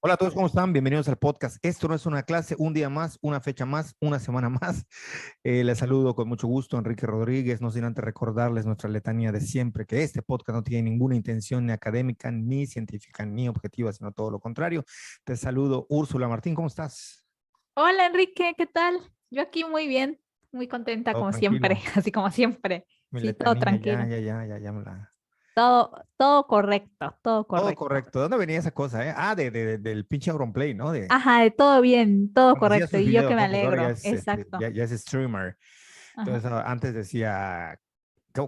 Hola a todos, ¿cómo están? Bienvenidos al podcast. Esto no es una clase, un día más, una fecha más, una semana más. Les saludo con mucho gusto, Enrique Rodríguez. No sin antes recordarles nuestra letanía de siempre, que este podcast no tiene ninguna intención ni académica, ni científica, ni objetiva, sino todo lo contrario. Te saludo, Úrsula Martín, ¿cómo estás? Hola Enrique, ¿qué tal? Yo aquí muy bien, muy contenta Todo como siempre, tranquilo. así como siempre. Mi Sí, todo letanía, ya, tranquilo, ya, ya, ya, ya me la... todo correcto, todo Todo correcto. correcto. ¿De dónde venía esa cosa, eh? Ah, del pinche Auronplay, ¿no? De Ajá, de todo bien, todo cuando hacía correcto. sus Y yo que videos, me ¿no? Porque ahora ya alegro, es, exacto. ya es streamer. Ajá. Entonces, antes decía,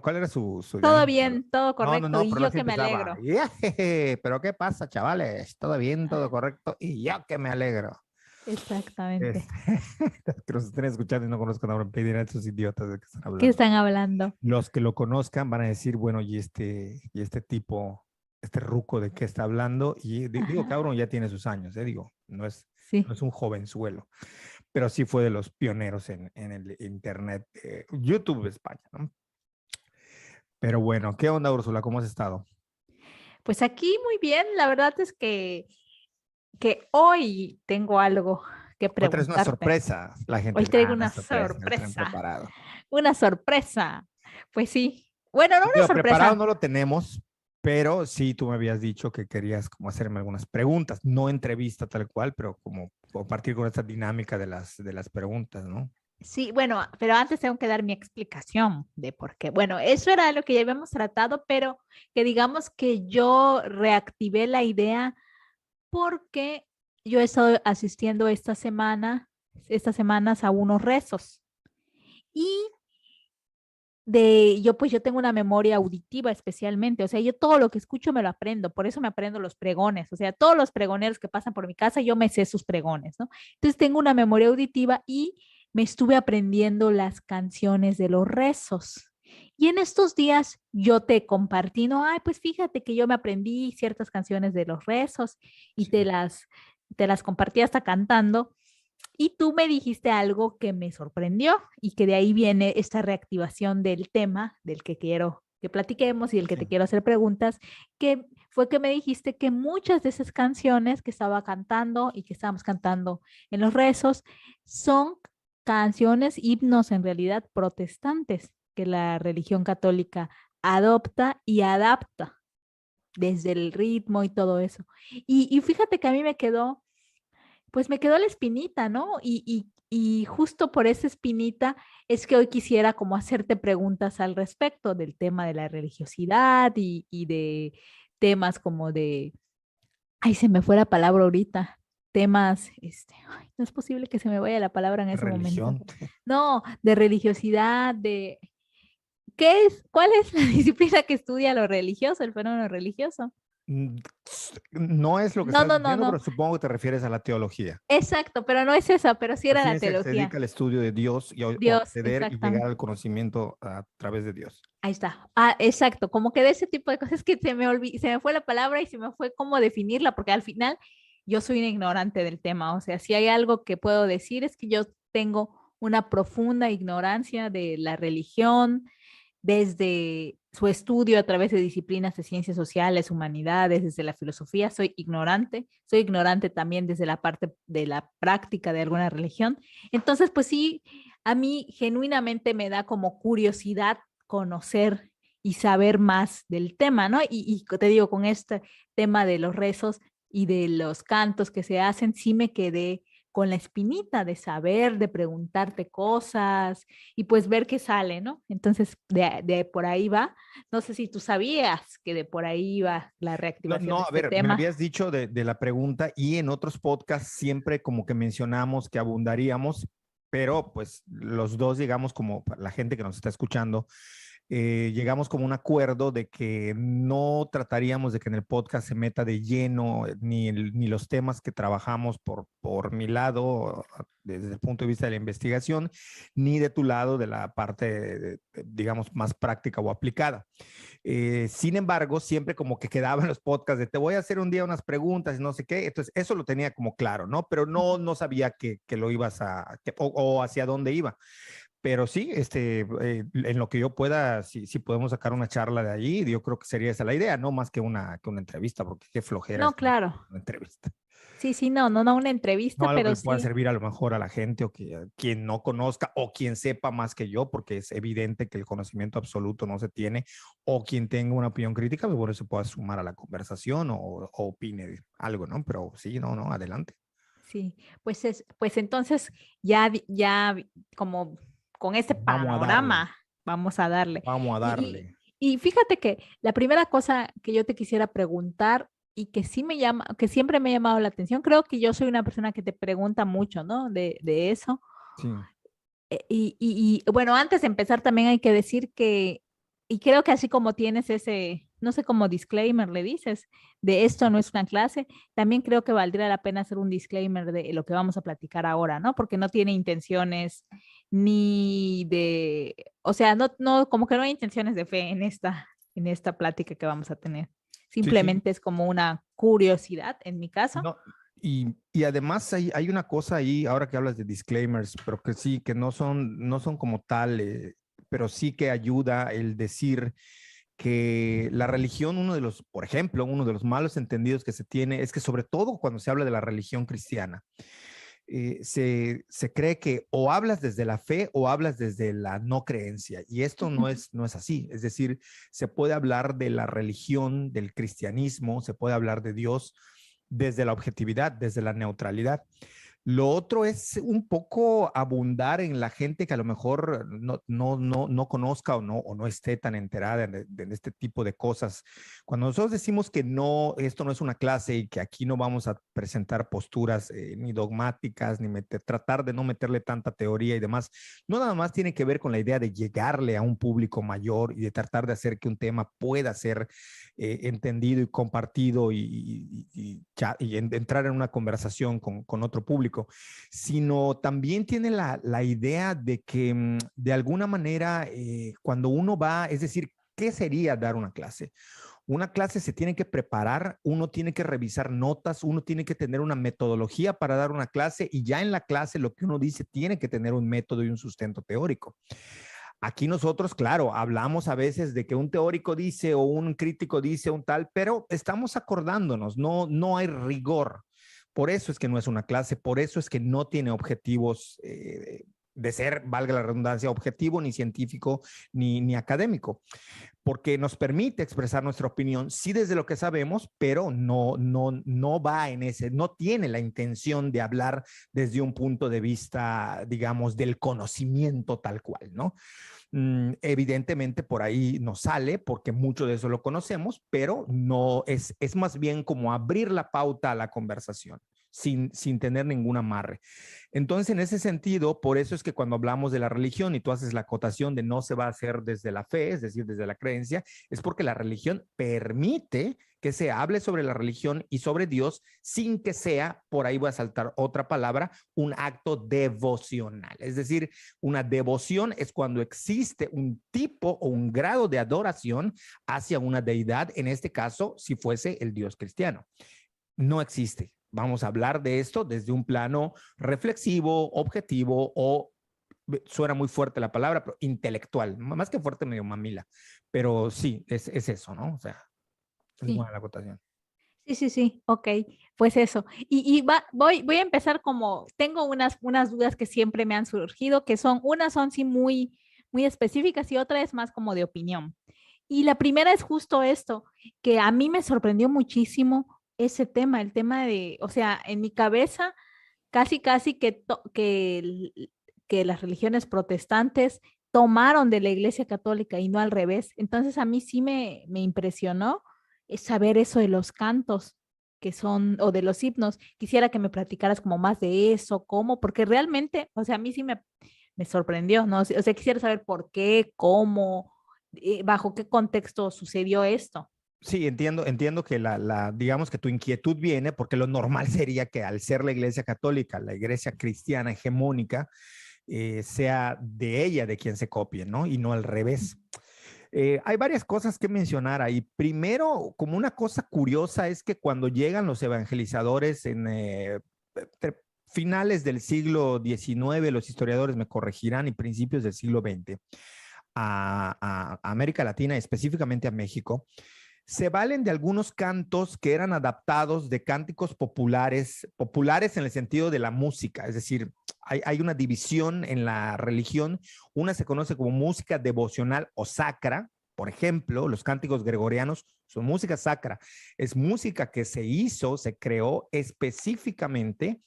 ¿cuál era su ya ni Todo me acuerdo. bien, todo No, no, correcto. no, Y pero yo así que me empezaba. alegro. "Ya, jeje, pero ¿qué pasa, chavales? Todo bien, todo correcto. Y yo que me alegro. Este, Exactamente. que nos estén escuchando y no conozcan ahora, pedir a esos idiotas de que están ¿Qué hablando. están hablando? Los que lo conozcan van a decir, bueno, y este tipo, este ruco de qué está hablando. Y digo, Ajá. cabrón, ya tiene sus años, digo, no Sí. es un jovenzuelo, pero sí fue de los pioneros en el Internet, YouTube de España, ¿no? Pero bueno, ¿qué onda, Úrsula? ¿Cómo has estado? Pues aquí muy bien. La verdad es que hoy tengo algo que Hoy traes una preguntarte. sorpresa. La gente, Hoy traigo una una sorpresa, el tren sorpresa. preparado. Una sorpresa. Pues sí. Bueno, no una Digo, preparado sorpresa. no lo tenemos, pero sí tú me habías dicho que querías como hacerme algunas preguntas, no entrevista tal cual, pero como compartir con esta dinámica de las preguntas, ¿no? Sí, bueno, pero antes tengo que dar mi explicación de por qué. Bueno, eso era lo que ya habíamos tratado, pero que digamos que yo reactivé la idea porque yo he estado asistiendo estas semanas a unos rezos y yo tengo una memoria auditiva especialmente, o sea, yo todo lo que escucho me lo aprendo, por eso me aprendo los pregones, o sea, todos los pregoneros que pasan por mi casa, yo me sé sus pregones, ¿no? Entonces tengo una memoria auditiva y me estuve aprendiendo las canciones de los rezos. Y en estos días yo te compartí, no, ay, pues fíjate que yo me aprendí ciertas canciones de los rezos y Sí. te las compartí hasta cantando. Y tú me dijiste algo que me sorprendió y que de ahí viene esta reactivación del tema del que quiero que platiquemos y del que Sí. te quiero hacer preguntas, que fue que me dijiste que muchas de esas canciones que estaba cantando y que estábamos cantando en los rezos son canciones, himnos en realidad protestantes que la religión católica adopta y adapta desde el ritmo y todo eso. Y fíjate que a mí pues me quedó la espinita, ¿no? Y justo por esa espinita es que hoy quisiera como hacerte preguntas al respecto del tema de la religiosidad y de temas como de, ay, se me fue la palabra ahorita, temas, ay, no es posible que se me vaya la palabra en ese momento. Religión. No, de religiosidad, ¿qué es? ¿Cuál es la disciplina que estudia lo religioso, el fenómeno religioso? Mm, No es lo que No, estás no, no, diciendo, no. pero supongo que te refieres a la teología. Exacto, pero no es esa, pero sí La era la ciencia que se dedica teología. al estudio de Dios y o Dios, acceder y llegar exactamente. al conocimiento a través de Dios. Ahí está. Ah, exacto. Como que de ese tipo de cosas que se me fue la palabra y se me fue cómo definirla, porque al final yo soy una ignorante del tema. O sea, si hay algo que puedo decir es que yo tengo una profunda ignorancia de la religión desde su estudio a través de disciplinas de ciencias sociales, humanidades, desde la filosofía, soy ignorante también desde la parte de la práctica de alguna religión. Entonces, pues sí, a mí genuinamente me da como curiosidad conocer y saber más del tema, ¿no? Y te digo, con este tema de los rezos y de los cantos que se hacen, sí me quedé con la espinita de saber, de preguntarte cosas y pues ver qué sale, ¿no? Entonces, de por ahí va. No sé si tú sabías que de por ahí va la No, reactivación de no, a este ver, me tema. habías dicho de la pregunta y en otros podcasts siempre como que mencionamos que abundaríamos, pero pues los dos, digamos, como la gente que nos está escuchando, llegamos como un acuerdo de que no trataríamos de que en el podcast se meta de lleno ni los temas que trabajamos por mi lado, desde el punto de vista de la investigación, ni de tu lado de la parte, digamos, más práctica o aplicada. Sin embargo, siempre como que quedaba en los podcasts de te voy a hacer un día unas preguntas y no sé qué. Entonces, eso lo tenía como claro, ¿no? Pero no sabía que lo ibas o hacia dónde iba. Pero sí, en lo que yo pueda, si podemos sacar una charla de allí, yo creo que sería esa la idea, no más que una entrevista, porque qué flojera No, es claro. una entrevista. sí, no una No entrevista, algo que pero le pueda sí. servir a lo mejor a la gente o que quien no conozca o quien sepa más que yo, porque es evidente que el conocimiento absoluto no se tiene, o quien tenga una opinión crítica, pues bueno, se pueda sumar a la conversación o opine algo, ¿no? Pero sí, no, adelante. Sí, pues entonces ya como con este Vamos a darle, panorama vamos a darle. vamos a Y, darle. y fíjate que la primera cosa que yo te quisiera preguntar y que sí me llama, que siempre me ha llamado la atención, creo que yo soy una persona que te pregunta mucho, ¿no? De eso. Sí, Bueno, antes de empezar también hay que decir que, y creo que así como tienes ese, no sé, como disclaimer le dices, de esto no es una clase, también creo que valdría la pena hacer un disclaimer de lo que vamos a platicar ahora, ¿no? Porque no tiene intenciones ni de, o sea, como que no hay intenciones de fe en esta plática que vamos a tener. sí. Simplemente es como una curiosidad en mi caso. No, y además hay una cosa ahí, ahora que hablas de disclaimers, pero que sí, que no son como tal, pero sí que ayuda el decir que la religión, por ejemplo, uno de los malos entendidos que se tiene es que sobre todo cuando se habla de la religión cristiana, se cree que o hablas desde la fe o hablas desde la no creencia. Y esto no es así. Es decir, se puede hablar de la religión, del cristianismo, se puede hablar de Dios desde la objetividad, desde la neutralidad. Lo otro es un poco abundar en la gente que a lo mejor no conozca o no esté tan enterada de este tipo de cosas. Cuando nosotros decimos que no, esto no es una clase y que aquí no vamos a presentar posturas ni dogmáticas, ni tratar de no meterle tanta teoría y demás, no nada más tiene que ver con la idea de llegarle a un público mayor y de tratar de hacer que un tema pueda ser entendido y compartido y entrar en una conversación con otro público, sino también tiene la idea de que de alguna manera cuando uno va, es decir, ¿qué sería dar una clase? Una clase se tiene que preparar, uno tiene que revisar notas, uno tiene que tener una metodología para dar una clase y ya en la clase lo que uno dice tiene que tener un método y un sustento teórico. Aquí nosotros, claro, hablamos a veces de que un teórico dice o un crítico dice un tal, pero estamos acordándonos, no hay rigor. Por eso es que no es una clase, por eso es que no tiene objetivos de ser, valga la redundancia, objetivo, ni científico, ni académico, porque nos permite expresar nuestra opinión, sí desde lo que sabemos, pero no va en ese, no tiene la intención de hablar desde un punto de vista, digamos, del conocimiento tal cual, ¿no? Evidentemente por ahí nos sale porque mucho de eso lo conocemos, pero no es más bien como abrir la pauta a la conversación sin tener ningún amarre. Entonces, en ese sentido, por eso es que cuando hablamos de la religión y tú haces la acotación de no se va a hacer desde la fe, es decir, desde la creencia, es porque la religión permite que se hable sobre la religión y sobre Dios sin que sea, por ahí voy a saltar otra palabra, un acto devocional. Es decir, una devoción es cuando existe un tipo o un grado de adoración hacia una deidad, en este caso, si fuese el Dios cristiano. No existe. Vamos a hablar de esto desde un plano reflexivo, objetivo o suena muy fuerte la palabra, pero intelectual, más que fuerte, medio mamila, pero sí, es eso, ¿no? O sea, es Sí. buena la acotación. Sí, ok, pues eso. Voy a empezar como, tengo unas dudas que siempre me han surgido, que unas son sí muy específicas y otra es más como de opinión. Y la primera es justo esto, que a mí me sorprendió muchísimo ese tema, el tema de, o sea, en mi cabeza, casi que las religiones protestantes tomaron de la Iglesia Católica y no al revés. Entonces a mí sí me impresionó saber eso de los cantos que son, o de los himnos. Quisiera que me platicaras como más de eso, cómo, porque realmente, o sea, a mí sí me sorprendió, ¿no? O sea, quisiera saber por qué, cómo, bajo qué contexto sucedió esto. Sí, entiendo que digamos que tu inquietud viene porque lo normal sería que al ser la Iglesia Católica, la Iglesia cristiana hegemónica, sea de ella de quien se copie, ¿no? Y no al revés. Hay varias cosas que mencionar ahí. Primero, como una cosa curiosa es que cuando llegan los evangelizadores en finales del siglo XIX, los historiadores me corregirán, y principios del siglo XX, a América Latina, específicamente a México, Se valen de algunos cantos que eran adaptados de cánticos populares, populares en el sentido de la música, es decir, hay una división en la religión, una se conoce como música devocional o sacra, por ejemplo, los cánticos gregorianos son música sacra, es música que se hizo, se creó específicamente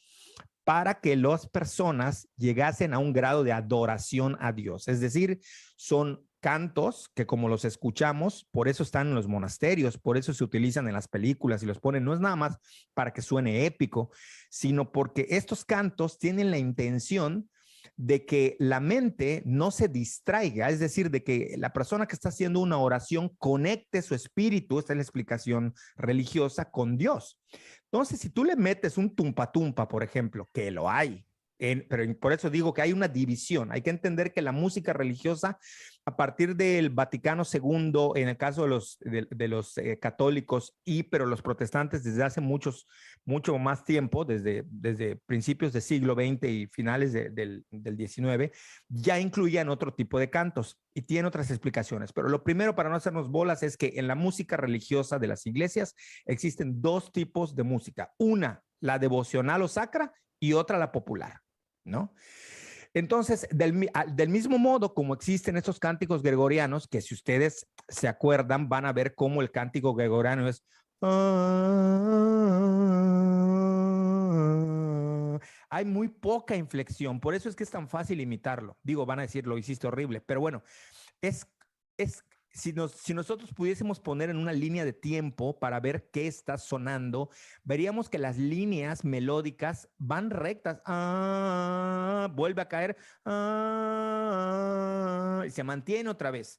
para que las personas llegasen a un grado de adoración a Dios. Es decir, son cantos que como los escuchamos, por eso están en los monasterios, por eso se utilizan en las películas y los ponen, no es nada más para que suene épico, sino porque estos cantos tienen la intención de que la mente no se distraiga, es decir, de que la persona que está haciendo una oración conecte su espíritu, esta es la explicación religiosa, con Dios. Entonces, si tú le metes un tumpa tumpa, por ejemplo, que lo hay, pero por eso digo que hay una división. Hay que entender que la música religiosa, a partir del Vaticano II, en el caso de los católicos, pero los protestantes desde hace mucho más tiempo, desde principios del siglo XX y finales del XIX, ya incluían otro tipo de cantos y tiene otras explicaciones. Pero lo primero, para no hacernos bolas, es que en la música religiosa de las iglesias existen dos tipos de música. Una, la devocional o sacra, y otra, la popular, ¿no? Entonces, del mismo modo como existen estos cánticos gregorianos, que si ustedes se acuerdan, van a ver cómo el cántico gregoriano es... hay muy poca inflexión, por eso es que es tan fácil imitarlo. Digo, van a decir, lo hiciste horrible, pero bueno, es si nosotros pudiésemos poner en una línea de tiempo para ver qué está sonando, veríamos que las líneas melódicas van rectas, vuelve a caer, y se mantiene otra vez.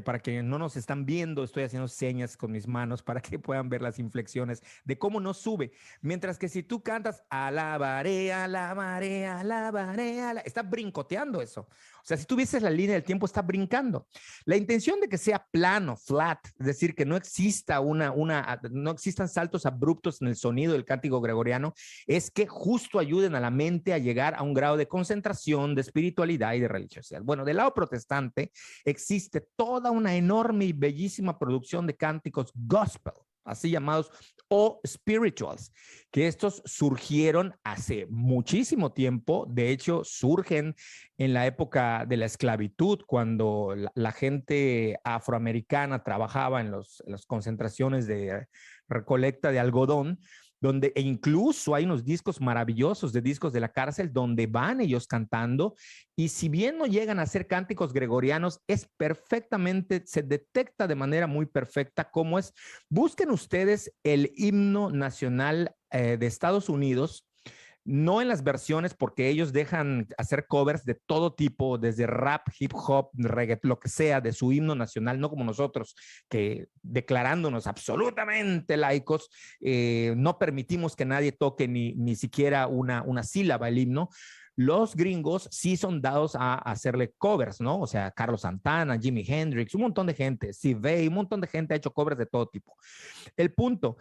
Para que no nos están viendo, estoy haciendo señas con mis manos para que puedan ver las inflexiones de cómo no sube. Mientras que si tú cantas alabaré, alabaré, alabaré, está brincoteando eso. O sea, si tú vieses la línea del tiempo, está brincando. La intención de que sea plano, flat, es decir, que no exista no existan saltos abruptos en el sonido del cántico gregoriano, es que justo ayuden a la mente a llegar a un grado de concentración, de espiritualidad y de religiosidad. Bueno, del lado protestante existe toda una enorme y bellísima producción de cánticos gospel, así llamados, o spirituals, que estos surgieron hace muchísimo tiempo. De hecho, surgen en la época de la esclavitud, cuando la gente afroamericana trabajaba en las concentraciones de recolecta de algodón, donde incluso hay unos discos maravillosos de discos de la cárcel donde van ellos cantando, y si bien no llegan a ser cánticos gregorianos, se detecta de manera muy perfecta cómo es. Busquen ustedes el himno nacional de Estados Unidos, no en las versiones, porque ellos dejan hacer covers de todo tipo, desde rap, hip hop, reggaeton, lo que sea, de su himno nacional, no como nosotros, que declarándonos absolutamente laicos, no permitimos que nadie toque ni siquiera una sílaba el himno. Los gringos sí son dados a hacerle covers, ¿no? O sea, Carlos Santana, Jimi Hendrix, un montón de gente, Steve Vai, un montón de gente ha hecho covers de todo tipo. El punto,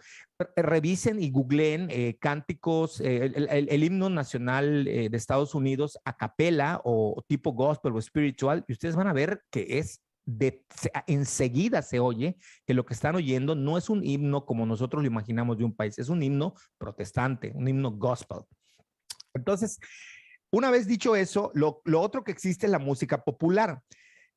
revisen y googleen cánticos, el himno nacional de Estados Unidos a capela o tipo gospel o spiritual, y ustedes van a ver que enseguida se oye que lo que están oyendo no es un himno como nosotros lo imaginamos de un país, es un himno protestante, un himno gospel. Entonces, una vez dicho eso, lo otro que existe es la música popular.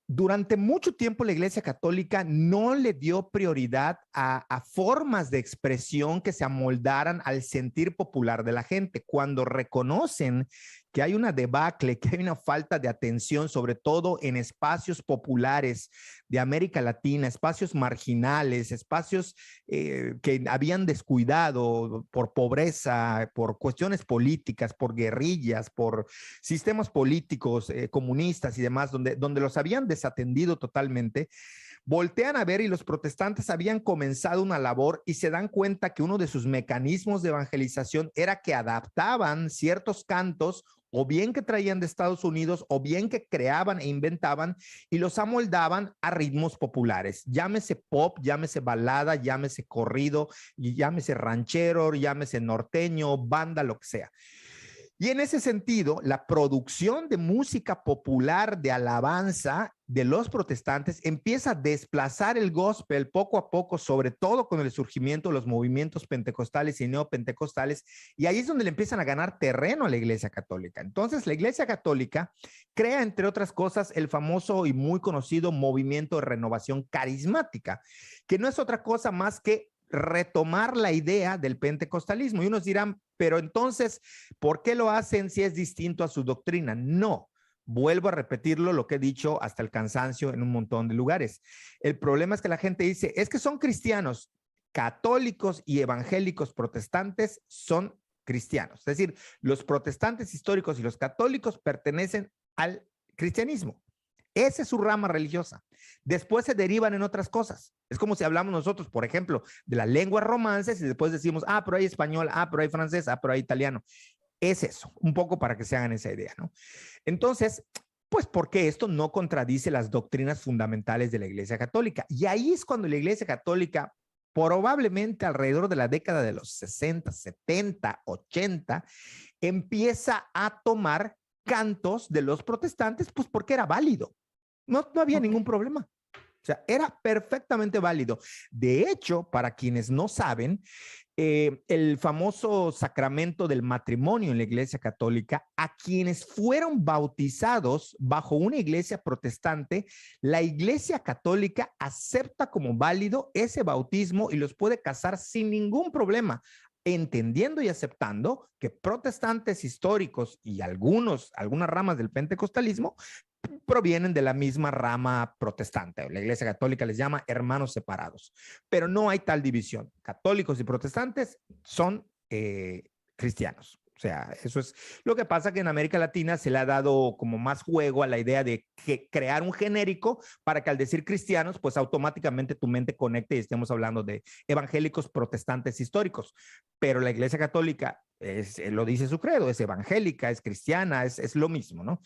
Durante mucho tiempo la Iglesia Católica no le dio prioridad a formas de expresión que se amoldaran al sentir popular de la gente. Cuando reconocen que hay una debacle, que hay una falta de atención, sobre todo en espacios populares de América Latina, espacios marginales, espacios que habían descuidado por pobreza, por cuestiones políticas, por guerrillas, por sistemas políticos comunistas y demás, donde los habían desatendido totalmente, voltean a ver y los protestantes habían comenzado una labor y se dan cuenta que uno de sus mecanismos de evangelización era que adaptaban ciertos cantos, o bien que traían de Estados Unidos, o bien que creaban e inventaban y los amoldaban a ritmos populares. Llámese pop, llámese balada, llámese corrido, llámese ranchero, llámese norteño, banda, lo que sea. Y en ese sentido, la producción de música popular de alabanza de los protestantes empieza a desplazar el gospel poco a poco, sobre todo con el surgimiento de los movimientos pentecostales y neopentecostales, y ahí es donde le empiezan a ganar terreno a la Iglesia Católica. Entonces, la Iglesia Católica crea, entre otras cosas, el famoso y muy conocido movimiento de renovación carismática, que no es otra cosa más que retomar la idea del pentecostalismo. Y unos dirán, pero entonces, ¿por qué lo hacen si es distinto a su doctrina? No. Vuelvo a repetirlo, lo que he dicho hasta el cansancio en un montón de lugares. El problema es que la gente dice, es que son cristianos, católicos y evangélicos protestantes son cristianos. Es decir, los protestantes históricos y los católicos pertenecen al cristianismo. Esa es su rama religiosa. Después se derivan en otras cosas. Es como si hablamos nosotros, por ejemplo, de las lenguas romances y después decimos, pero hay español, pero hay francés, pero hay italiano. Es eso, un poco para que se hagan esa idea, ¿no? Entonces, pues porque esto no contradice las doctrinas fundamentales de la Iglesia Católica. Y ahí es cuando la Iglesia Católica, probablemente alrededor de la década de los 60, 70, 80, empieza a tomar cantos de los protestantes, pues porque era válido. No había ningún problema. O sea, era perfectamente válido. De hecho, para quienes no saben, el famoso sacramento del matrimonio en la Iglesia Católica, a quienes fueron bautizados bajo una iglesia protestante, la Iglesia Católica acepta como válido ese bautismo y los puede casar sin ningún problema, entendiendo y aceptando que protestantes históricos y algunas ramas del pentecostalismo provienen de la misma rama protestante. La Iglesia Católica les llama hermanos separados, pero no hay tal división. Católicos y protestantes son cristianos. O sea, eso es lo que pasa, que en América Latina se le ha dado como más juego a la idea de crear un genérico para que al decir cristianos, pues automáticamente tu mente conecte y estemos hablando de evangélicos protestantes históricos. Pero la Iglesia Católica lo dice su credo, es evangélica, es cristiana, es lo mismo, ¿no?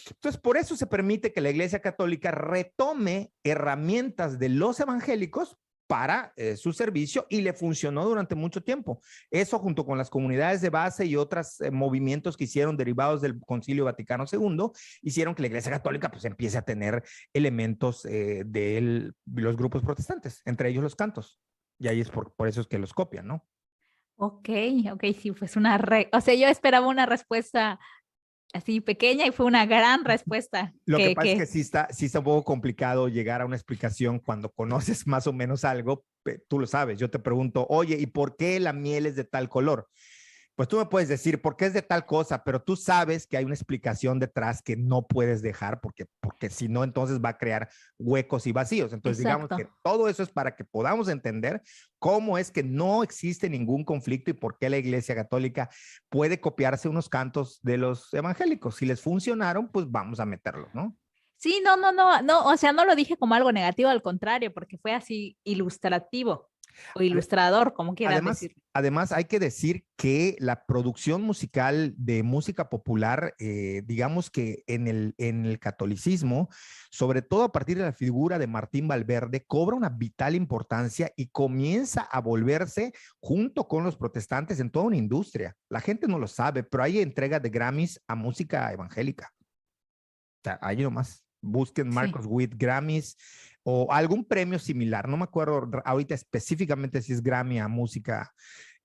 Entonces, por eso se permite que la Iglesia Católica retome herramientas de los evangélicos para su servicio, y le funcionó durante mucho tiempo. Eso, junto con las comunidades de base y otros movimientos que hicieron derivados del Concilio Vaticano II, hicieron que la Iglesia Católica pues empiece a tener elementos de los grupos protestantes, entre ellos los cantos. Y ahí es por eso es que los copian, ¿no? Ok, sí, pues o sea, yo esperaba una respuesta así pequeña y fue una gran respuesta. Lo que pasa es que sí está un poco complicado llegar a una explicación cuando conoces más o menos algo. Tú lo sabes, yo te pregunto, oye, ¿y por qué la miel es de tal color? Pues tú me puedes decir por qué es de tal cosa, pero tú sabes que hay una explicación detrás que no puedes dejar porque si no, entonces va a crear huecos y vacíos. Entonces, Exacto. digamos que todo eso es para que podamos entender cómo es que no existe ningún conflicto y por qué la Iglesia Católica puede copiarse unos cantos de los evangélicos. Si les funcionaron, pues vamos a meterlos, ¿no? Sí, no, o sea, no lo dije como algo negativo, al contrario, porque fue así ilustrativo o ilustrador, como quieran decir. Además, hay que decir que la producción musical de música popular, digamos que en el catolicismo, sobre todo a partir de la figura de Martín Valverde, cobra una vital importancia y comienza a volverse, junto con los protestantes, en toda una industria. La gente no lo sabe, pero hay entrega de Grammys a música evangélica. O sea, ahí nomás. Busquen Marcos Witt Grammys o algún premio similar. No me acuerdo ahorita específicamente si es Grammy a música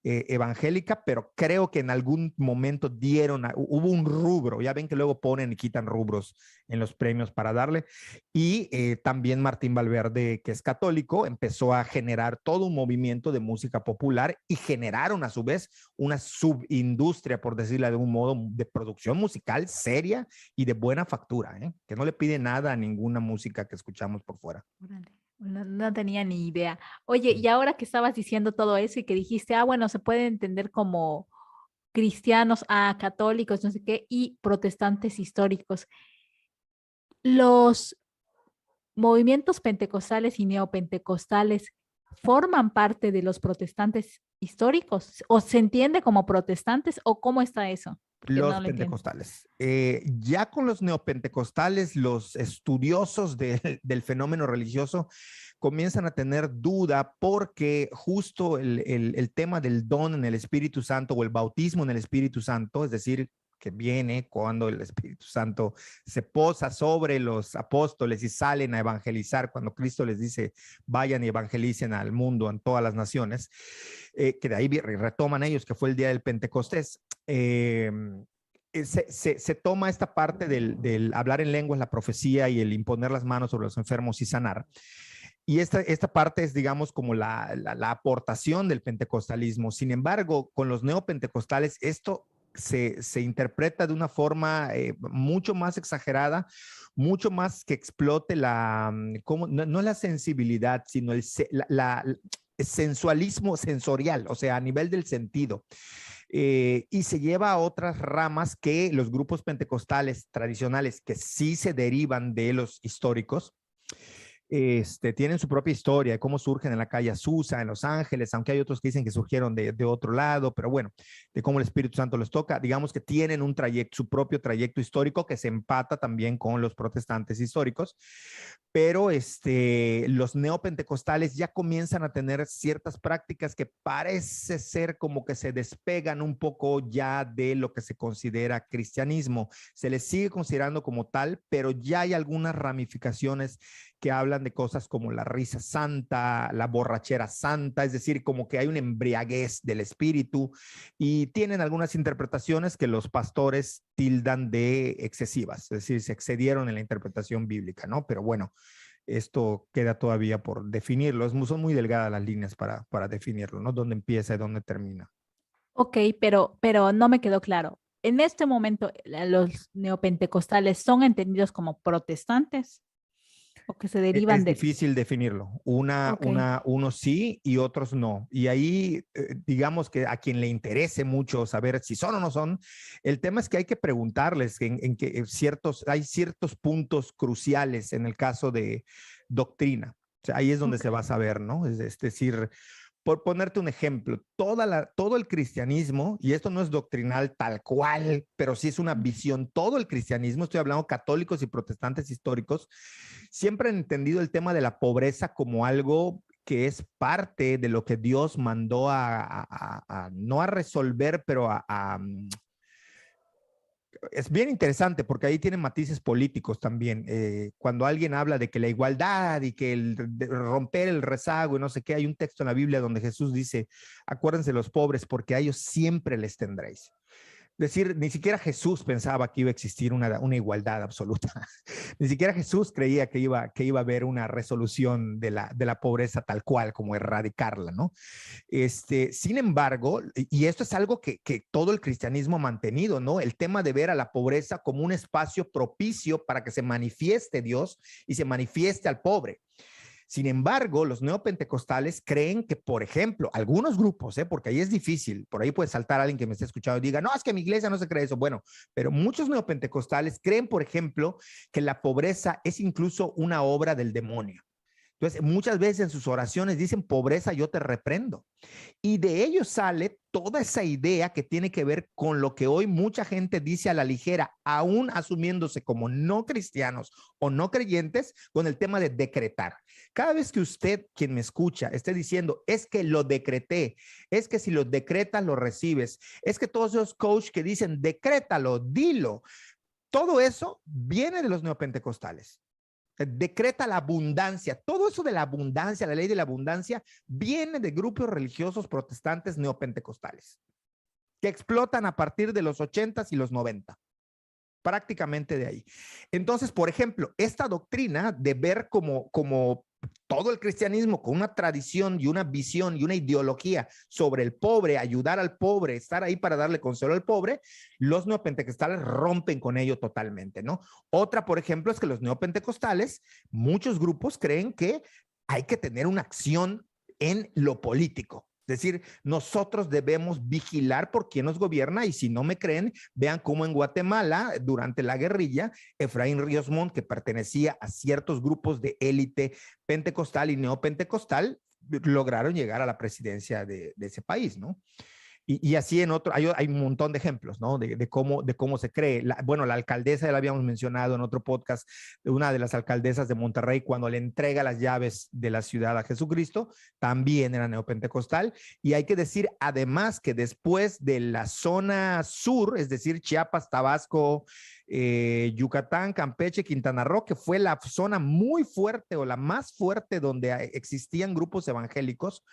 evangélica, pero creo que en algún momento hubo un rubro. Ya ven que luego ponen y quitan rubros en los premios para darle. Y también Martín Valverde, que es católico, empezó a generar todo un movimiento de música popular y generaron a su vez una subindustria, por decirlo de algún modo, de producción musical seria y de buena factura, que no le pide nada a ninguna música que escuchamos por fuera. No tenía ni idea. Oye, y ahora que estabas diciendo todo eso y que dijiste, bueno, se puede entender como cristianos, católicos, no sé qué, y protestantes históricos. Los movimientos pentecostales y neopentecostales forman parte de los protestantes históricos, o se entiende como protestantes, o cómo está eso. Los pentecostales. Ya con los neopentecostales, los estudiosos del fenómeno religioso comienzan a tener duda porque justo el tema del don en el Espíritu Santo o el bautismo en el Espíritu Santo, es decir, que viene cuando el Espíritu Santo se posa sobre los apóstoles y salen a evangelizar, cuando Cristo les dice, vayan y evangelicen al mundo, en todas las naciones, que de ahí retoman ellos, que fue el día del Pentecostés. Se toma esta parte del hablar en lenguas, la profecía y el imponer las manos sobre los enfermos y sanar. Y esta parte es, digamos, como la aportación del pentecostalismo. Sin embargo, con los neopentecostales, esto se interpreta de una forma mucho más exagerada, mucho más que explote no la sensibilidad, sino el sensualismo sensorial, o sea, a nivel del sentido. Y se lleva a otras ramas que los grupos pentecostales tradicionales, que sí se derivan de los históricos, tienen su propia historia de cómo surgen en la calle Azusa, en Los Ángeles, aunque hay otros que dicen que surgieron de otro lado, pero bueno, de cómo el Espíritu Santo les toca, digamos que tienen un trayecto, su propio trayecto histórico que se empata también con los protestantes históricos, pero los neopentecostales ya comienzan a tener ciertas prácticas que parece ser como que se despegan un poco ya de lo que se considera cristianismo. Se les sigue considerando como tal, pero ya hay algunas ramificaciones que hablan de cosas como la risa santa, la borrachera santa, es decir, como que hay una embriaguez del espíritu, y tienen algunas interpretaciones que los pastores tildan de excesivas, es decir, se excedieron en la interpretación bíblica, ¿no? Pero bueno, esto queda todavía por definirlo, son muy delgadas las líneas para definirlo, ¿no? ¿Dónde empieza y dónde termina? Ok, pero no me quedó claro. En este momento, los neopentecostales son entendidos como protestantes o que se derivan Es de... difícil definirlo. Ok, Unos sí y otros no. Y ahí, digamos que a quien le interese mucho saber si son o no son, el tema es que hay que preguntarles en que hay ciertos puntos cruciales en el caso de doctrina. O sea, ahí es donde ok. se va a saber, ¿no? Es decir, por ponerte un ejemplo, todo el cristianismo, y esto no es doctrinal tal cual, pero sí es una visión, todo el cristianismo, estoy hablando católicos y protestantes históricos, siempre han entendido el tema de la pobreza como algo que es parte de lo que Dios mandó no a resolver, pero es bien interesante porque ahí tienen matices políticos también. Cuando alguien habla de que la igualdad y que romper el rezago y no sé qué, hay un texto en la Biblia donde Jesús dice, acuérdense los pobres porque a ellos siempre les tendréis. Es decir, ni siquiera Jesús pensaba que iba a existir una igualdad absoluta. Ni siquiera Jesús creía que iba a haber una resolución de la pobreza tal cual, como erradicarla, ¿no? Sin embargo, y esto es algo que todo el cristianismo ha mantenido, ¿no? El tema de ver a la pobreza como un espacio propicio para que se manifieste Dios y se manifieste al pobre. Sin embargo, los neopentecostales creen que, por ejemplo, algunos grupos, porque ahí es difícil, por ahí puede saltar alguien que me esté escuchando y diga, no, es que mi iglesia no se cree eso. Bueno, pero muchos neopentecostales creen, por ejemplo, que la pobreza es incluso una obra del demonio. Entonces, muchas veces en sus oraciones dicen, pobreza, yo te reprendo. Y de ello sale toda esa idea que tiene que ver con lo que hoy mucha gente dice a la ligera, aún asumiéndose como no cristianos o no creyentes, con el tema de decretar. Cada vez que usted, quien me escucha, esté diciendo, es que lo decreté, es que si lo decretas, lo recibes, es que todos esos coaches que dicen, decrétalo, dilo, todo eso viene de los neopentecostales. Decreta la abundancia. Todo eso de la abundancia, la ley de la abundancia, viene de grupos religiosos protestantes neopentecostales que explotan a partir de los 80s y los 90, prácticamente de ahí. Entonces, por ejemplo, esta doctrina de ver como todo el cristianismo con una tradición y una visión y una ideología sobre el pobre, ayudar al pobre, estar ahí para darle consuelo al pobre, los neopentecostales rompen con ello totalmente, ¿no? Otra, por ejemplo, es que los neopentecostales, muchos grupos creen que hay que tener una acción en lo político. Es decir, nosotros debemos vigilar por quién nos gobierna, y si no me creen, vean cómo en Guatemala, durante la guerrilla, Efraín Ríos Montt, que pertenecía a ciertos grupos de élite pentecostal y neopentecostal, lograron llegar a la presidencia de ese país, ¿no? Y así en otro, hay un montón de ejemplos, ¿no? De cómo se cree. Bueno, la alcaldesa, ya la habíamos mencionado en otro podcast, una de las alcaldesas de Monterrey, cuando le entrega las llaves de la ciudad a Jesucristo, también era neopentecostal. Y hay que decir, además, que después de la zona sur, es decir, Chiapas, Tabasco, Yucatán, Campeche, Quintana Roo, que fue la zona muy fuerte o la más fuerte donde existían grupos evangélicos,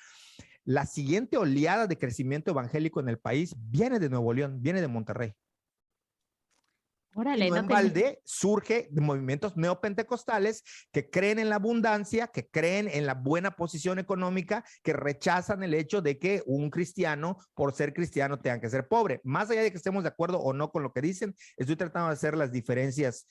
la siguiente oleada de crecimiento evangélico en el país viene de Nuevo León, viene de Monterrey. Y Órale, no no en tenía. balde surge de movimientos neopentecostales que creen en la abundancia, que creen en la buena posición económica, que rechazan el hecho de que un cristiano, por ser cristiano, tenga que ser pobre. Más allá de que estemos de acuerdo o no con lo que dicen, estoy tratando de hacer las diferencias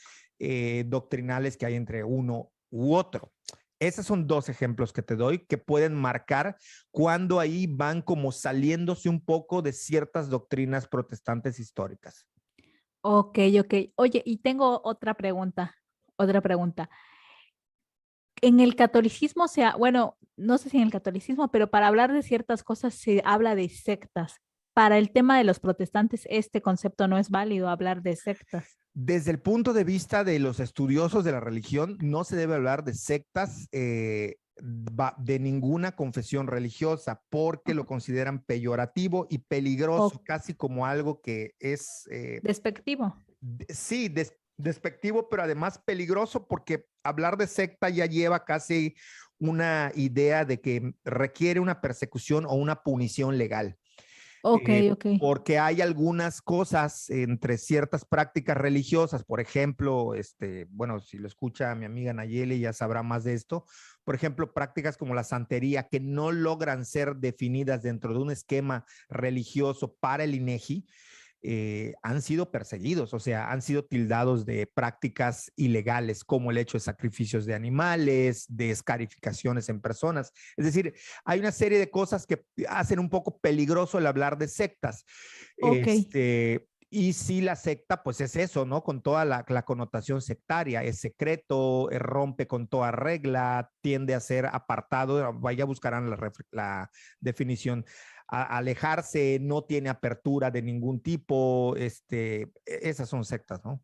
doctrinales que hay entre uno u otro. Esos son dos ejemplos que te doy que pueden marcar cuando ahí van como saliéndose un poco de ciertas doctrinas protestantes históricas. Ok, ok. Oye, y tengo otra pregunta, otra pregunta. En el catolicismo bueno, no sé si en el catolicismo, pero para hablar de ciertas cosas se habla de sectas. Para el tema de los protestantes, este concepto no es válido hablar de sectas. Desde el punto de vista de los estudiosos de la religión, no se debe hablar de sectas de ninguna confesión religiosa porque lo consideran peyorativo y peligroso, O casi como algo que es, despectivo. sí, despectivo, pero además peligroso porque hablar de secta ya lleva casi una idea de que requiere una persecución o una punición legal. Ok, ok. Porque hay algunas cosas entre ciertas prácticas religiosas, por ejemplo, bueno, si lo escucha mi amiga Nayeli ya sabrá más de esto, por ejemplo, prácticas como la santería que no logran ser definidas dentro de un esquema religioso para el INEGI, han sido perseguidos, o sea, han sido tildados de prácticas ilegales como el hecho de sacrificios de animales, de escarificaciones en personas. Es decir, hay una serie de cosas que hacen un poco peligroso el hablar de sectas. Ok. Y si la secta, pues es eso, ¿no? Con toda la connotación sectaria, es secreto, rompe con toda regla, tiende a ser apartado, vaya buscarán la definición, alejarse, no tiene apertura de ningún tipo, esas son sectas, ¿no?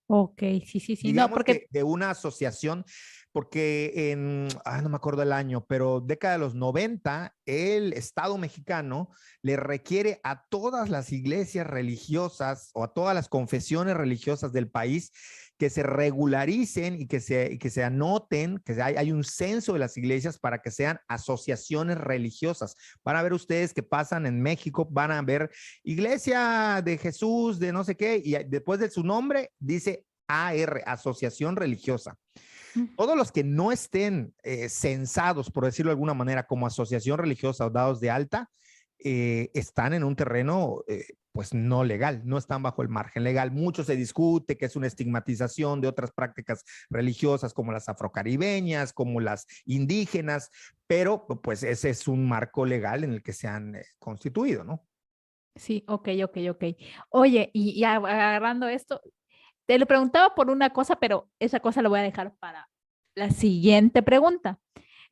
Ok, sí, sí, sí. No, Digamos que porque, de una asociación, porque no me acuerdo el año, pero década de los 90, el Estado mexicano le requiere a todas las iglesias religiosas o a todas las confesiones religiosas del país que se regularicen y que se anoten, que hay un censo de las iglesias para que sean asociaciones religiosas. Van a ver ustedes que pasan en México, van a ver Iglesia de Jesús, de no sé qué, y después de su nombre dice AR, Asociación Religiosa. Todos los que no estén censados, por decirlo de alguna manera, como asociación religiosa o dados de alta, están en un terreno pues no legal, no están bajo el margen legal. Mucho se discute que es una estigmatización de otras prácticas religiosas como las afrocaribeñas, como las indígenas, pero pues ese es un marco legal en el que se han constituido, ¿no? sí, ok, ok, ok. Oye, y agarrando esto, te lo preguntaba por una cosa, pero esa cosa la voy a dejar para la siguiente pregunta,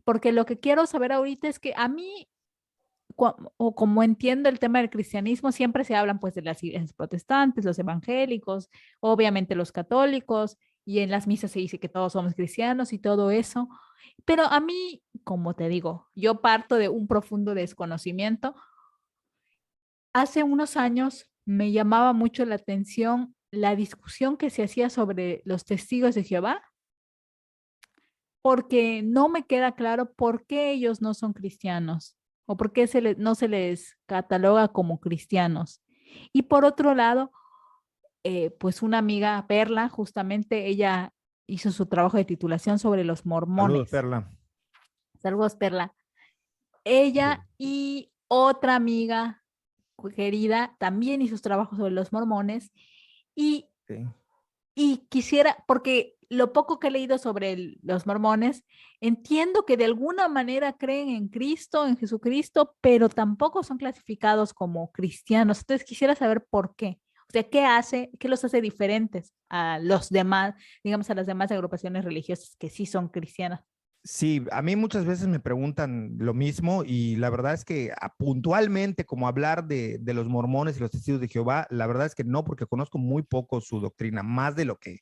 porque lo que quiero saber ahorita es que a mí, o como entiendo el tema del cristianismo, siempre se hablan pues de las iglesias protestantes, los evangélicos, obviamente los católicos, y en las misas se dice que todos somos cristianos y todo eso, pero a mí, como te digo, yo parto de un profundo desconocimiento. Hace unos años me llamaba mucho la atención la discusión que se hacía sobre los testigos de Jehová, porque no me queda claro por qué ellos no son cristianos o por qué no se les cataloga como cristianos. Y por otro lado, pues una amiga, Perla, justamente ella hizo su trabajo de titulación sobre los Saludos, mormones. Perla. Saludos, Perla. Ella y otra amiga querida también hizo sus trabajos sobre los mormones y, Sí. y quisiera, porque lo poco que he leído sobre los mormones, entiendo que de alguna manera creen en Cristo, en Jesucristo, pero tampoco son clasificados como cristianos. Entonces quisiera saber por qué. O sea, qué los hace diferentes a los demás, digamos, a las demás agrupaciones religiosas que sí son cristianas? Sí, a mí muchas veces me preguntan lo mismo y la verdad es que puntualmente como hablar de los mormones y los testigos de Jehová, la verdad es que no, porque conozco muy poco su doctrina, más de lo que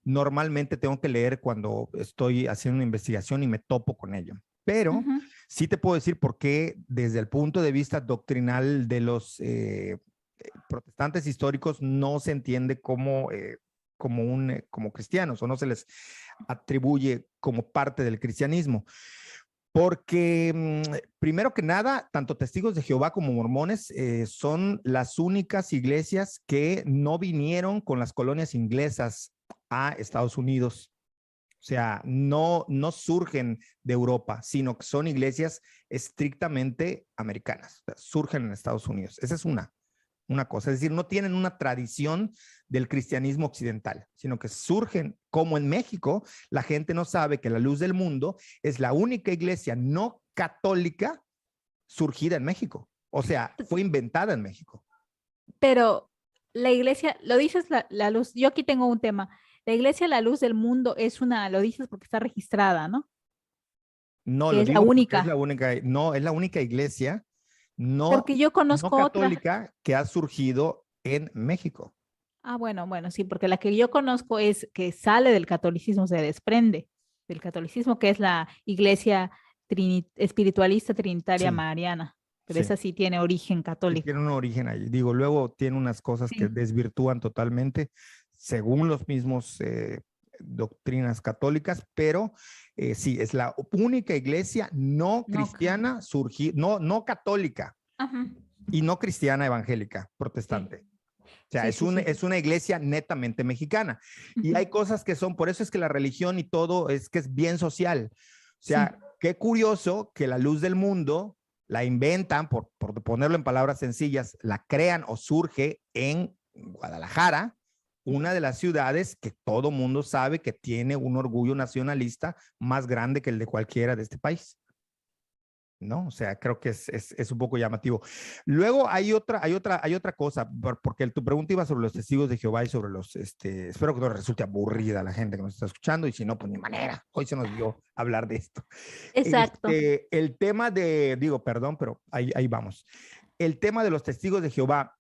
normalmente tengo que leer cuando estoy haciendo una investigación y me topo con ello. Pero Ujú. sí te puedo decir por qué desde el punto de vista doctrinal de los protestantes históricos no se entiende como cristianos o no se les atribuye como parte del cristianismo. Porque primero que nada, tanto testigos de Jehová como mormones son las únicas iglesias que no vinieron con las colonias inglesas a Estados Unidos. O sea, no surgen de Europa, sino que son iglesias estrictamente americanas. O sea, surgen en Estados Unidos. Esa es una cosa, es decir, no tienen una tradición del cristianismo occidental, sino que surgen como en México. La gente no sabe que la Luz del Mundo es la única iglesia no católica surgida en México. O sea, fue inventada en México. Pero la iglesia, lo dices la luz, yo aquí tengo un tema. La iglesia La Luz del Mundo es una, lo dices porque está registrada, ¿no? No, Que lo es la digo porque es la única. única, no, es la única iglesia no, Porque yo no conozco otra. católica que ha surgido en México. Ah, bueno, bueno, sí, porque la que yo conozco es que sale del catolicismo, se desprende del catolicismo, que es la iglesia espiritualista trinitaria Sí, mariana, pero sí. esa sí tiene origen Sí, tiene católico. un origen ahí. Digo, luego tiene unas cosas que Sí, desvirtúan totalmente según los mismos doctrinas católicas, pero sí, es la única iglesia no no. cristiana no católica Ajá. y no cristiana evangélica Sí, protestante. O sea, sí, sí, sí. es una iglesia netamente mexicana. Y Ujú. hay cosas que son, por eso es que la religión y todo es que es bien social. O Sí, sea, qué curioso que la luz del mundo la inventan, por ponerlo en palabras sencillas, la crean o surge en Guadalajara, una de las ciudades que todo mundo sabe que tiene un orgullo nacionalista más grande que el de cualquiera de este país. ¿No? O sea, creo que es un poco llamativo. Luego hay otra cosa, porque tu pregunta iba sobre los testigos de Jehová y sobre espero que no resulte aburrida a la gente que nos está escuchando, y si no, pues ni manera, hoy se nos dio hablar de esto. exacto. El tema digo, perdón, pero ahí vamos. El tema de los testigos de Jehová,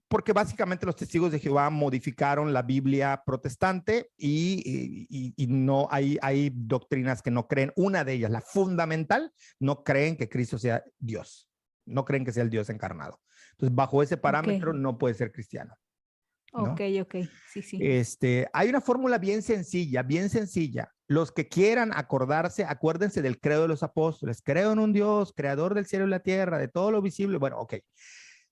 porque básicamente los testigos de Jehová modificaron la Biblia protestante y no hay doctrinas que no creen. Una de ellas, la fundamental, no creen que Cristo sea Dios, no creen que sea el Dios encarnado. Entonces, bajo ese Ok, parámetro no puede ser cristiano, ok, ¿no? ok. Sí, sí. Hay una fórmula bien sencilla, bien sencilla. Los que quieran acordarse, acuérdense del credo de los apóstoles. Creo en un Dios, creador del cielo y la tierra, de todo lo visible. Bueno, ok.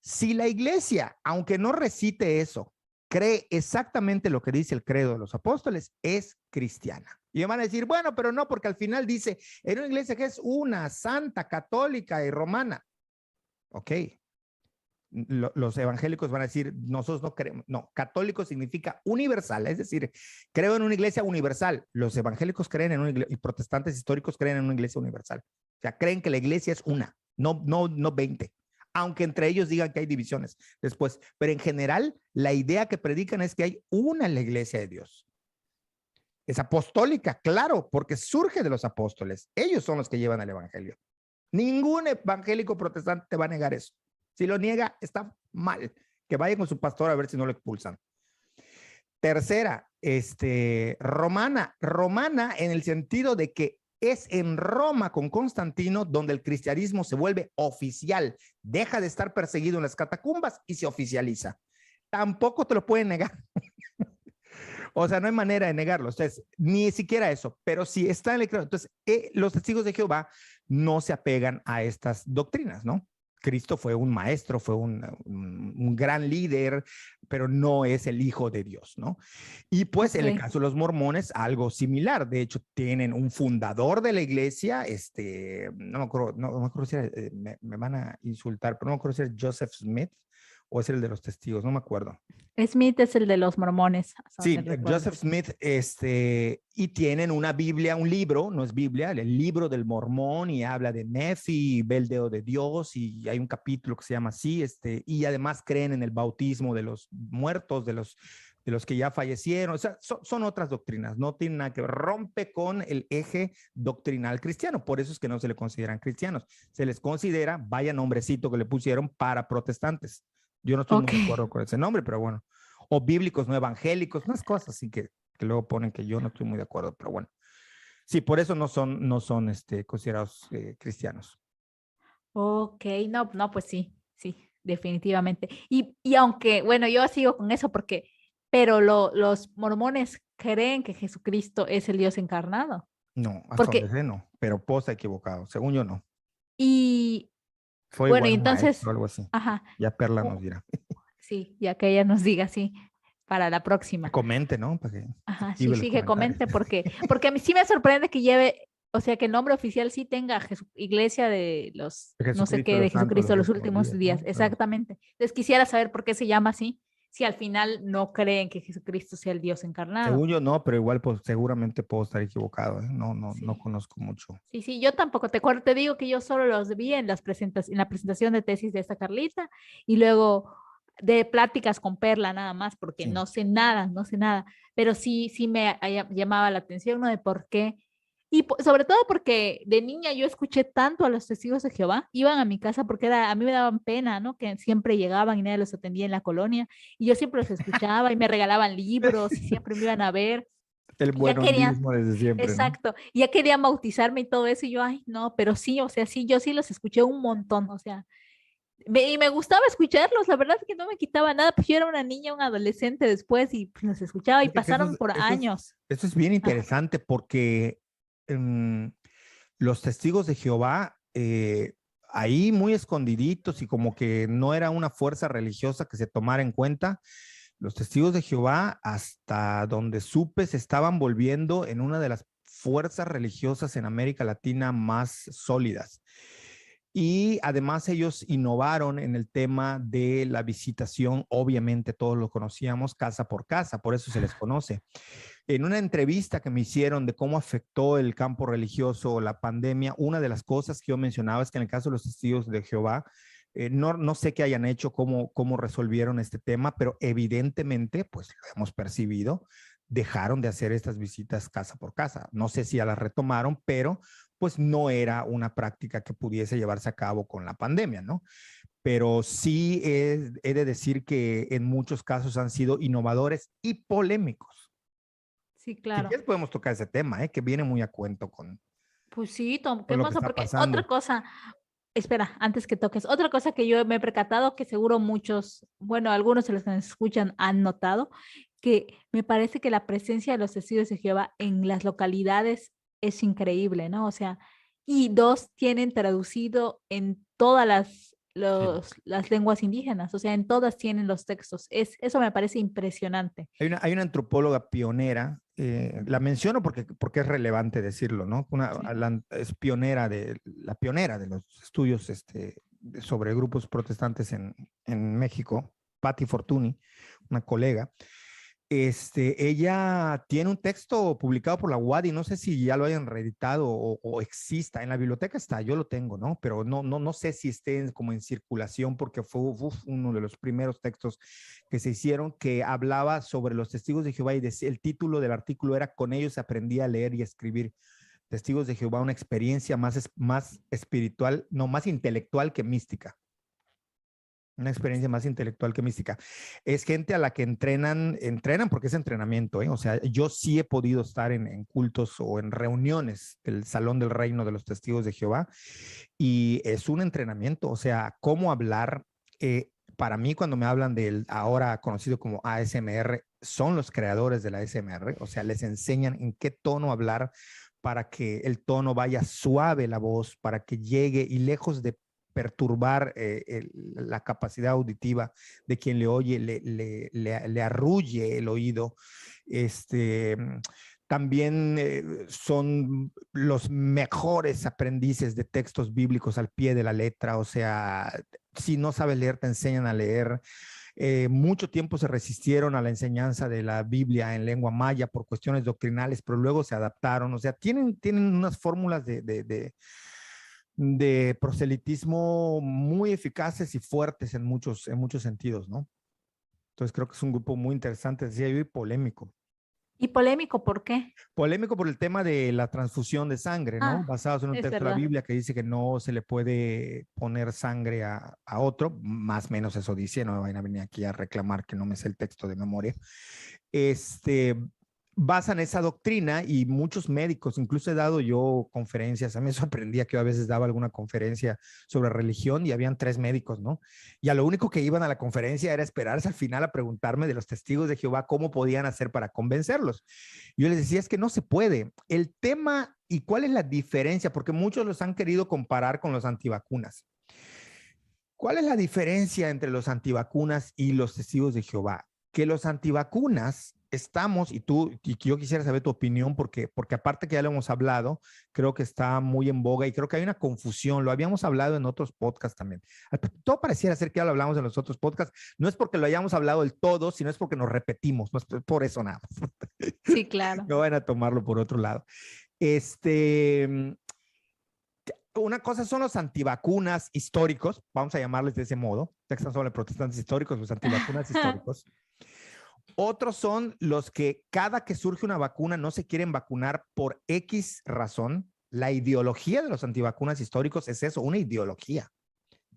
Si la iglesia, aunque no recite eso, cree exactamente lo que dice el credo de los apóstoles, es cristiana. Y me van a decir, bueno, pero no, porque al final dice, en una iglesia que es una, santa, católica y romana. Ok, los evangélicos van a decir, nosotros no creemos, no, católico significa universal, es decir, creo en una iglesia universal. Los evangélicos creen en una iglesia y protestantes históricos creen en una iglesia universal. O sea, creen que la iglesia es una, no 20, aunque entre ellos digan que hay divisiones después, pero en general la idea que predican es que hay una en la iglesia de Dios. Es apostólica, claro, porque surge de los apóstoles. Ellos son los que llevan el evangelio. Ningún evangélico protestante te va a negar eso. Si lo niega, está mal. Que vaya con su pastor a ver si no lo expulsan. Tercera, romana en el sentido de que es en Roma con Constantino donde el cristianismo se vuelve oficial, deja de estar perseguido en las catacumbas y se oficializa. Tampoco te lo pueden negar. O sea, no hay manera de negarlo. Entonces, ni siquiera eso, pero si está en el credo. Entonces, los testigos de Jehová no se apegan a estas doctrinas, ¿no? Cristo fue un maestro, fue un gran líder, pero no es el hijo de Dios, ¿no? Y pues Ok. en el caso de los mormones, algo similar. De hecho, tienen un fundador de la iglesia, no me acuerdo si era, me van a insultar, pero no me acuerdo si era Joseph Smith o es el de los testigos, no me acuerdo. Smith es el de los mormones, hasta donde Sí, recuerdo. Joseph Smith, y tienen una Biblia, un libro, no es Biblia, el libro del Mormón, y habla de Nefi, ve el dedo de Dios, y hay un capítulo que se llama así, y además creen en el bautismo de los muertos, de los de los que ya fallecieron. O sea, son otras doctrinas, no tienen nada que ver, rompe con el eje doctrinal cristiano. Por eso es que no se le consideran cristianos. Se les considera, vaya nombrecito que le pusieron, para protestantes. Yo no estoy muy de acuerdo con ese nombre, pero bueno. O bíblicos no evangélicos, unas cosas así que luego ponen que yo no estoy muy de acuerdo, pero bueno. Sí, por eso no son considerados cristianos. Ok, no, no, pues sí, sí, definitivamente. Y aunque, bueno, yo sigo con eso porque, pero los mormones creen que Jesucristo es el Dios encarnado. No, hasta donde Porque, sé no, pero posta equivocado. Según yo no. y Fue bueno, y igual un maestro entonces, o algo así. ajá, Ya Perla nos u- dirá. sí, ya que ella nos diga, sí, para la Que próxima. comente, ¿no? Para que Ajá, sí, active los sí, que comentarios. comente porque a mí sí me sorprende que lleve, o sea, que el nombre oficial sí tenga Iglesia de los, no sé Jesucristo, qué, de los santos de Jesucristo los los últimos últimos días, días, ¿no? Algo así. exactamente. Entonces quisiera saber por qué se llama así, si al final no creen que Jesucristo sea el Dios encarnado. Según yo no, pero igual pues, seguramente puedo estar equivocado, ¿eh? No Sí. conozco mucho. Sí, sí, yo tampoco, te acuerdo, te digo que yo solo los vi en en la presentación de tesis de esta Carlita y luego de pláticas con Perla nada más, porque Sí. no sé nada, no sé nada, pero sí, sí me llamaba la atención, ¿no? De por qué. Y sobre todo porque de niña yo escuché tanto a los testigos de Jehová, iban a mi casa porque a mí me daban pena, ¿no? Que siempre llegaban y nadie los atendía en la colonia, y yo siempre los escuchaba y me regalaban libros y siempre me iban a ver, El y ya buen querían. hondismo desde siempre, ¿no? Exacto, ya quería bautizarme y todo eso, y yo, ay, no, pero sí, o sea, sí, yo sí los escuché un montón, o sea, y me gustaba escucharlos, la verdad es que no me quitaba nada, pues yo era una niña, un adolescente después, y pues, los escuchaba y Fíjate que pasaron por años. eso es bien Ah, interesante porque los testigos de Jehová, ahí muy escondiditos y como que no era una fuerza religiosa que se tomara en cuenta, los testigos de Jehová, hasta donde supe, se estaban volviendo en una de las fuerzas religiosas en América Latina más sólidas. Y además ellos innovaron en el tema de la visitación, obviamente todos lo conocíamos, casa por casa, por eso se les conoce. En una entrevista que me hicieron de cómo afectó el campo religioso la pandemia, una de las cosas que yo mencionaba es que en el caso de los testigos de Jehová, no sé qué hayan hecho, cómo resolvieron este tema, pero evidentemente, pues lo hemos percibido, dejaron de hacer estas visitas casa por casa. No sé si ya las retomaron, pero pues no era una práctica que pudiese llevarse a cabo con la pandemia, ¿no? Pero sí he de decir que en muchos casos han sido innovadores y polémicos. sí, Si claro. quieres podemos tocar ese tema, que viene muy a cuento Pues sí, con lo que toquemos, está porque otra pasando. cosa, espera, antes que toques, otra cosa que yo me he percatado, que seguro muchos, bueno, algunos de los que nos escuchan han notado, que me parece que la presencia de los testigos de Jehová en las localidades es increíble, ¿no? O sea, y dos tienen traducido en todas Sí. las lenguas indígenas, o sea, en todas tienen los textos. Eso me parece impresionante. Hay una antropóloga pionera, la menciono porque es relevante decirlo, ¿no? Sí. Es la pionera de los estudios sobre grupos protestantes en México, Patti Fortuny, una colega. Ella tiene un texto publicado por la UADY, no sé si ya lo hayan reeditado o exista, en la biblioteca está, yo lo tengo, ¿no? Pero no sé si esté como en circulación porque fue uno de los primeros textos que se hicieron que hablaba sobre los testigos de Jehová y el título del artículo era Con ellos aprendí a leer y a escribir. Testigos de Jehová, una experiencia más espiritual, no, más intelectual que mística. Una experiencia más intelectual que mística. Es gente a la que entrenan porque es entrenamiento, ¿eh? O sea, yo sí he podido estar en cultos o en reuniones del Salón del Reino de los Testigos de Jehová y es un entrenamiento, o sea, cómo hablar. Para mí, cuando me hablan del ahora conocido como ASMR, son los creadores de la ASMR, o sea, les enseñan en qué tono hablar para que el tono vaya suave la voz, para que llegue y lejos de perturbar la capacidad auditiva de quien le oye, le arrulle el oído. Este, también son los mejores aprendices de textos bíblicos al pie de la letra, o sea, si no sabes leer, te enseñan a leer. Mucho tiempo se resistieron a la enseñanza de la Biblia en lengua maya por cuestiones doctrinales, pero luego se adaptaron, o sea, tienen unas fórmulas de proselitismo muy eficaces y fuertes en muchos sentidos, ¿no? Entonces creo que es un grupo muy interesante, decía yo, y polémico. ¿Y polémico por qué? Polémico por el tema de la transfusión de sangre, ¿no? Ah, Basados en un es texto de la verdad. Biblia que dice que no se le puede poner sangre a otro, más o menos eso dice, no me vayan a venir aquí a reclamar que no me sé el texto de memoria. Este, basan esa doctrina y muchos médicos, incluso he dado yo conferencias, a mí me sorprendía que yo a veces daba alguna conferencia sobre religión y habían 3 médicos, ¿no? Y a lo único que iban a la conferencia era esperarse al final a preguntarme de los testigos de Jehová cómo podían hacer para convencerlos. Yo les decía, es que no se puede. El tema y cuál es la diferencia, porque muchos los han querido comparar con los antivacunas. ¿Cuál es la diferencia entre los antivacunas y los testigos de Jehová? Que los antivacunas estamos, y yo quisiera saber tu opinión, porque aparte que ya lo hemos hablado, creo que está muy en boga y creo que hay una confusión, lo habíamos hablado en otros podcasts también. Todo pareciera ser que ya lo hablamos en los otros podcasts, no es porque lo hayamos hablado del todo, sino es porque nos repetimos, no es por eso nada. Sí, claro. No van a tomarlo por otro lado. Una cosa son los antivacunas históricos, vamos a llamarles de ese modo, ya que están sobre protestantes históricos, los antivacunas históricos. Otros son los que cada que surge una vacuna no se quieren vacunar por X razón. La ideología de los antivacunas históricos es eso, una ideología.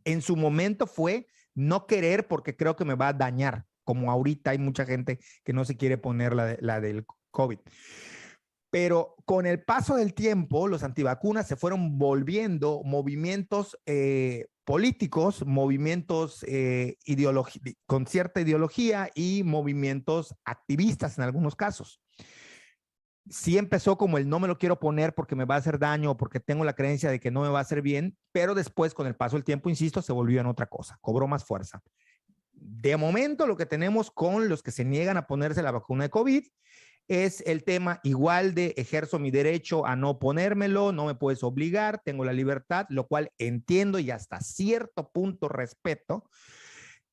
En su momento fue no querer porque creo que me va a dañar, como ahorita hay mucha gente que no se quiere poner la del COVID. Pero con el paso del tiempo, los antivacunas se fueron volviendo movimientos políticos, movimientos con cierta ideología y movimientos activistas en algunos casos. Sí empezó como el no me lo quiero poner porque me va a hacer daño o porque tengo la creencia de que no me va a hacer bien, pero después con el paso del tiempo, insisto, se volvió en otra cosa, cobró más fuerza. De momento lo que tenemos con los que se niegan a ponerse la vacuna de COVID es el tema igual de ejerzo mi derecho a no ponérmelo, no me puedes obligar, tengo la libertad, lo cual entiendo y hasta cierto punto respeto.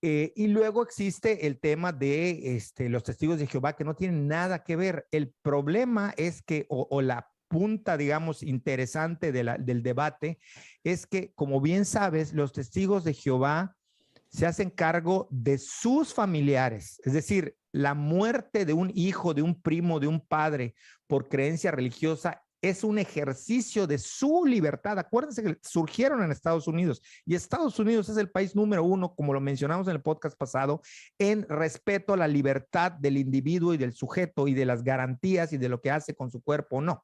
Y luego existe el tema de los testigos de Jehová que no tienen nada que ver. El problema es que, o la punta, digamos, interesante del debate, es que, como bien sabes, los testigos de Jehová se hacen cargo de sus familiares, es decir, la muerte de un hijo, de un primo, de un padre por creencia religiosa es un ejercicio de su libertad. Acuérdense que surgieron en Estados Unidos y Estados Unidos es el país número 1, como lo mencionamos en el podcast pasado, en respeto a la libertad del individuo y del sujeto y de las garantías y de lo que hace con su cuerpo o no.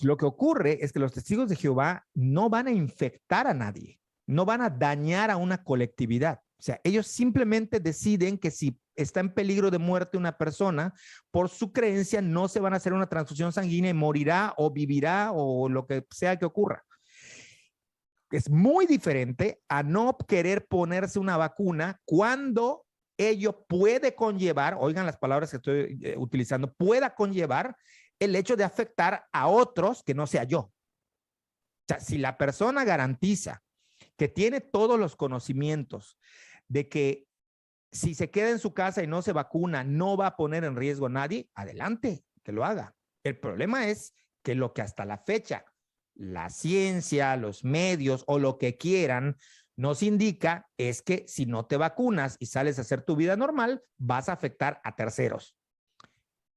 Lo que ocurre es que los testigos de Jehová no van a infectar a nadie, no van a dañar a una colectividad. O sea, ellos simplemente deciden que si está en peligro de muerte una persona, por su creencia no se van a hacer una transfusión sanguínea y morirá o vivirá o lo que sea que ocurra. Es muy diferente a no querer ponerse una vacuna cuando ello puede conllevar, oigan las palabras que estoy utilizando, pueda conllevar el hecho de afectar a otros que no sea yo. O sea, si la persona garantiza que tiene todos los conocimientos de que si se queda en su casa y no se vacuna, no va a poner en riesgo a nadie, adelante, que lo haga. El problema es que lo que hasta la fecha la ciencia, los medios o lo que quieran nos indica es que si no te vacunas y sales a hacer tu vida normal, vas a afectar a terceros.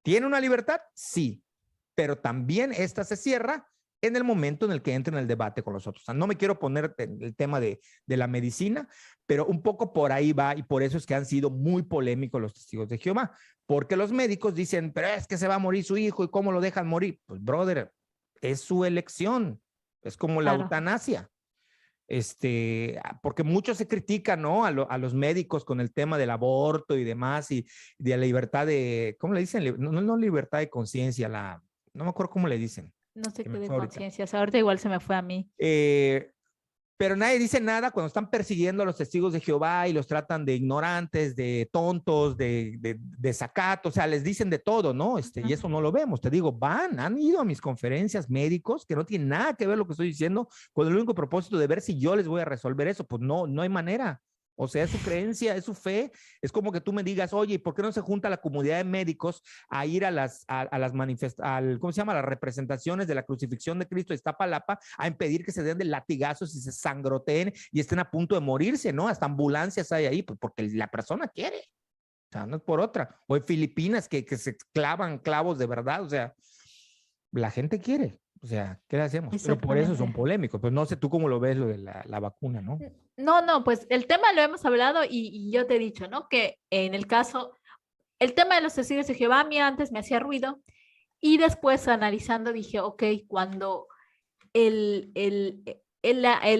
¿Tiene una libertad? Sí, pero también esta se cierra en el momento en el que entre en el debate con los otros. O sea, no me quiero poner en el tema de la medicina, pero un poco por ahí va y por eso es que han sido muy polémicos los testigos de Jehová, porque los médicos dicen, pero es que se va a morir su hijo y cómo lo dejan morir. Pues, brother, es su elección, es como la eutanasia. Porque mucho se critica, ¿no? A los médicos con el tema del aborto y demás, y de la libertad de, ¿cómo le dicen? No libertad de conciencia, no me acuerdo cómo le dicen. No sé qué de conciencia, ahorita igual se me fue a mí. Pero nadie dice nada cuando están persiguiendo a los testigos de Jehová y los tratan de ignorantes, de tontos, de desacato, o sea, les dicen de todo, ¿no? Y eso no lo vemos, te digo, han ido a mis conferencias médicos que no tienen nada que ver lo que estoy diciendo con el único propósito de ver si yo les voy a resolver eso, pues no hay manera. O sea, es su creencia, es su fe. Es como que tú me digas, oye, ¿por qué no se junta la comunidad de médicos a ir a las ¿cómo se llama? Las representaciones de la crucifixión de Cristo de Iztapalapa a impedir que se den de latigazos y se sangroteen y estén a punto de morirse, ¿no? Hasta ambulancias hay ahí, pues porque la persona quiere. sea, no es por otra. O en Filipinas que se clavan clavos de verdad, o sea, la gente quiere. O sea, ¿qué le hacemos? Pero por eso son Exactamente. polémicos. Pues no sé tú cómo lo ves lo de la vacuna, ¿no? No, no, pues el tema lo hemos hablado y yo te he dicho, ¿no? Que en el caso, el tema de los testigos de Jehová a mí antes me hacía ruido y después analizando dije, ok, cuando el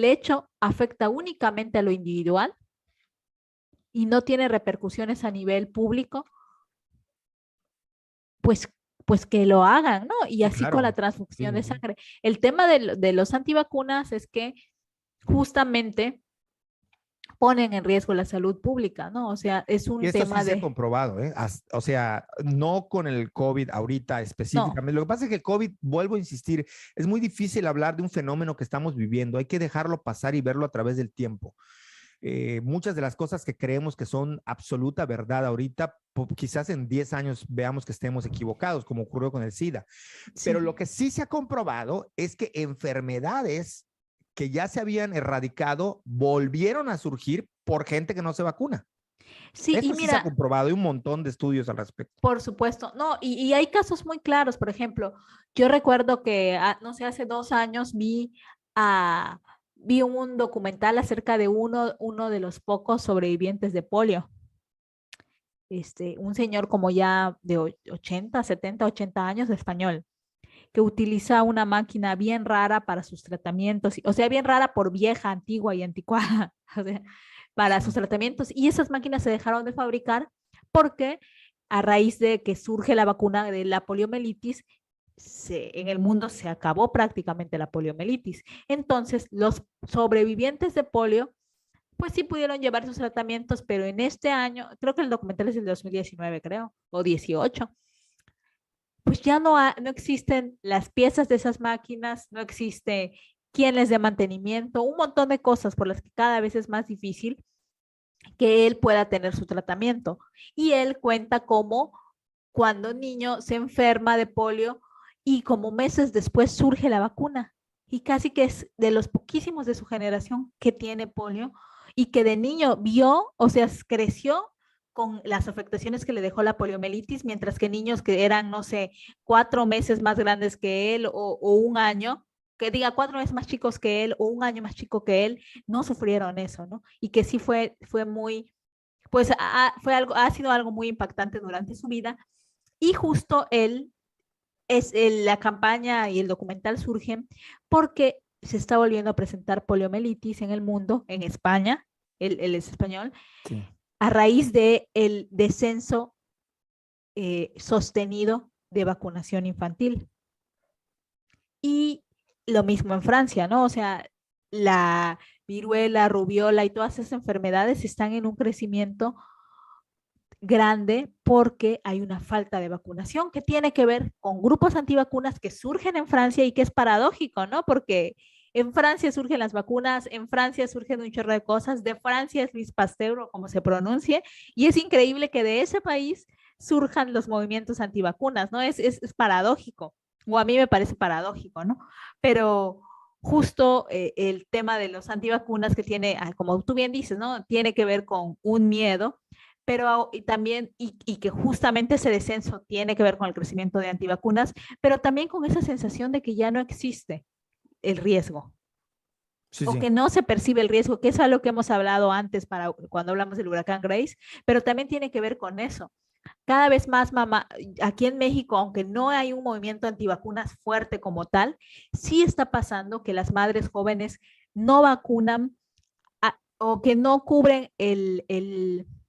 hecho afecta únicamente a lo individual y no tiene repercusiones a nivel público, pues, pues que lo hagan, ¿no? Y Sí, así con la claro. Sí, transfusión sí, de sí. sangre. El tema de los antivacunas es que justamente ponen en riesgo la salud pública, ¿no? O sea, es Y un esto sí tema se ha de, comprobado, ¿eh? O sea, no con el COVID ahorita no, específicamente. Lo que pasa es que el COVID, vuelvo a insistir, es muy difícil hablar de un fenómeno que estamos viviendo. Hay que dejarlo pasar y verlo a través del tiempo. Muchas de las cosas que creemos que son absoluta verdad ahorita, quizás en 10 años veamos que estemos equivocados, como ocurrió con el SIDA. Pero sí. lo que sí se ha comprobado es que enfermedades que ya se habían erradicado volvieron a surgir por gente que no se vacuna. Sí, y Eso sí se ha mira, comprobado, hay un montón de estudios al respecto. por supuesto, no, y hay casos muy claros, por ejemplo, yo recuerdo que, no sé, hace 2 años a, vi un documental acerca de uno de los pocos sobrevivientes de polio, un señor como ya de 80, 70, 80 años de español, que utiliza una máquina bien rara para sus tratamientos, o sea, bien rara por vieja, antigua y anticuada, o sea, para sus Sí. tratamientos. Y esas máquinas se dejaron de fabricar porque a raíz de que surge la vacuna de la poliomielitis, en el mundo se acabó prácticamente la poliomielitis. Entonces, los sobrevivientes de polio, pues sí pudieron llevar sus tratamientos, pero en este año, creo que el documental es del 2019, creo, o 18, pues ya no existen las piezas de esas máquinas, no existe quién les dé mantenimiento, un montón de cosas por las que cada vez es más difícil que él pueda tener su tratamiento. Y él cuenta cómo cuando un niño se enferma de polio y como meses después surge la vacuna. Y casi que es de los poquísimos de su generación que tiene polio y que de niño vio, o sea, creció con las afectaciones que le dejó la poliomielitis, mientras que niños que eran, no sé, 4 meses más grandes que él o un año, que diga 4 meses más chicos que él o un año más chico que él, no sufrieron eso, ¿no? Y que sí fue muy, pues ha sido algo muy impactante durante su vida. Y justo la campaña y el documental surgen porque se está volviendo a presentar poliomielitis en el mundo, en España, él es español, Sí. a raíz de el descenso sostenido de vacunación infantil. Y lo mismo en Francia, ¿no? O sea, la viruela, rubiola y todas esas enfermedades están en un crecimiento grande porque hay una falta de vacunación que tiene que ver con grupos antivacunas que surgen en Francia y que es paradójico, ¿no? Porque en Francia surgen las vacunas, en Francia surgen un chorro de cosas, de Francia es Luis Pasteur o como se pronuncie, y es increíble que de ese país surjan los movimientos antivacunas, ¿no? Es paradójico, o a mí me parece paradójico, ¿no? Pero justo el tema de los antivacunas que tiene, como tú bien dices, ¿no? Tiene que ver con un miedo, pero y también, y que justamente ese descenso tiene que ver con el crecimiento de antivacunas, pero también con esa sensación de que ya no existe el riesgo Sí, o sí. que no se percibe el riesgo, que es algo que hemos hablado antes para cuando hablamos del huracán Grace, pero también tiene que ver con eso. Cada vez más, mamá, aquí en México, aunque no hay un movimiento antivacunas fuerte como tal, sí está pasando que las madres jóvenes no vacunan o que no cubren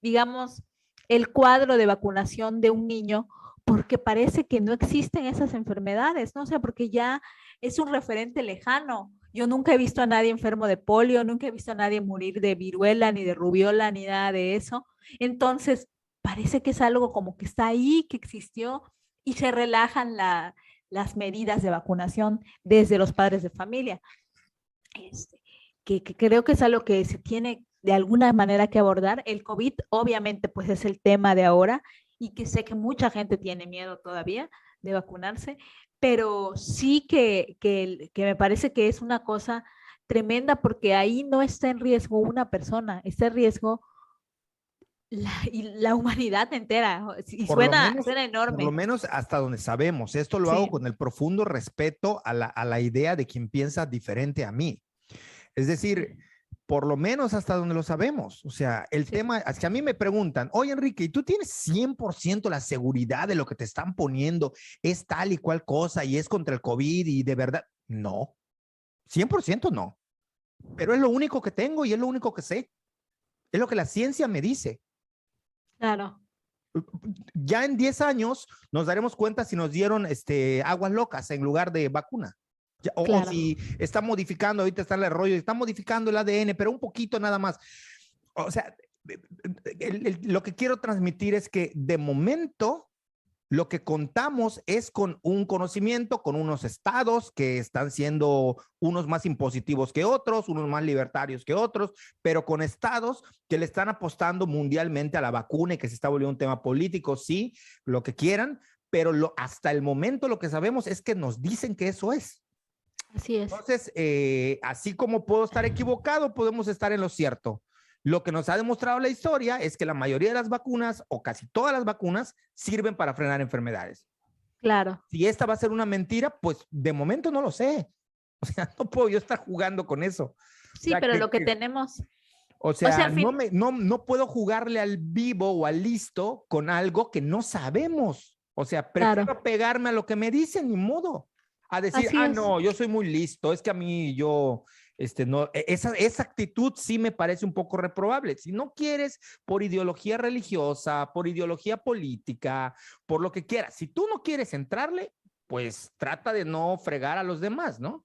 digamos, el cuadro de vacunación de un niño porque parece que no existen esas enfermedades, ¿no? O sea, porque ya es un referente lejano. Yo nunca he visto a nadie enfermo de polio, nunca he visto a nadie morir de viruela, ni de rubiola, ni nada de eso. Entonces, parece que es algo como que está ahí, que existió, y se relajan las medidas de vacunación desde los padres de familia. Este, que creo que es algo que se tiene de alguna manera que abordar. El COVID obviamente pues es el tema de ahora y que sé que mucha gente tiene miedo todavía de vacunarse, pero sí que me parece que es una cosa tremenda porque ahí no está en riesgo una persona, está en riesgo y la humanidad entera. Y Por lo suena, menos, suena por lo enorme. menos hasta donde sabemos. Esto lo hago Sí, con el profundo respeto a la idea de quien piensa diferente a mí. Es decir, sí, por lo menos hasta donde lo sabemos. O sea, el sí, tema, es que a mí me preguntan, oye Enrique, ¿y tú tienes 100% la seguridad de lo que te están poniendo? ¿Es tal y cual cosa y es contra el COVID y de verdad? No, 100% no. Pero es lo único que tengo y es lo único que sé. Es lo que la ciencia me dice. claro, Ya en 10 años nos daremos cuenta si nos dieron aguas locas en lugar de vacuna. O claro. si está modificando, ahorita está el rollo, está modificando el ADN, pero un poquito nada más. O sea, lo que quiero transmitir es que de momento lo que contamos es con un conocimiento, con unos estados que están siendo unos más impositivos que otros, unos más libertarios que otros, pero con estados que le están apostando mundialmente a la vacuna y que se está volviendo un tema político, sí, lo que quieran, pero hasta el momento lo que sabemos es que nos dicen que eso es. Así es. Entonces, así como puedo estar equivocado, podemos estar en lo cierto. Lo que nos ha demostrado la historia es que la mayoría de las vacunas, o casi todas las vacunas, sirven para frenar enfermedades. Claro. Si esta va a ser una mentira, pues de momento no lo sé. O sea, no puedo yo estar jugando con eso. O Sí, sea, pero lo que tenemos, o sea, al fin, no puedo jugarle al vivo o al listo con algo que no sabemos. O sea, claro, prefiero pegarme a lo que me dicen, ni modo. A decir, así es. no, yo soy muy listo, es que a mí no, esa actitud sí me parece un poco reprobable. Si no quieres por ideología religiosa, por ideología política, por lo que quieras, si tú no quieres entrarle, pues trata de no fregar a los demás, ¿no?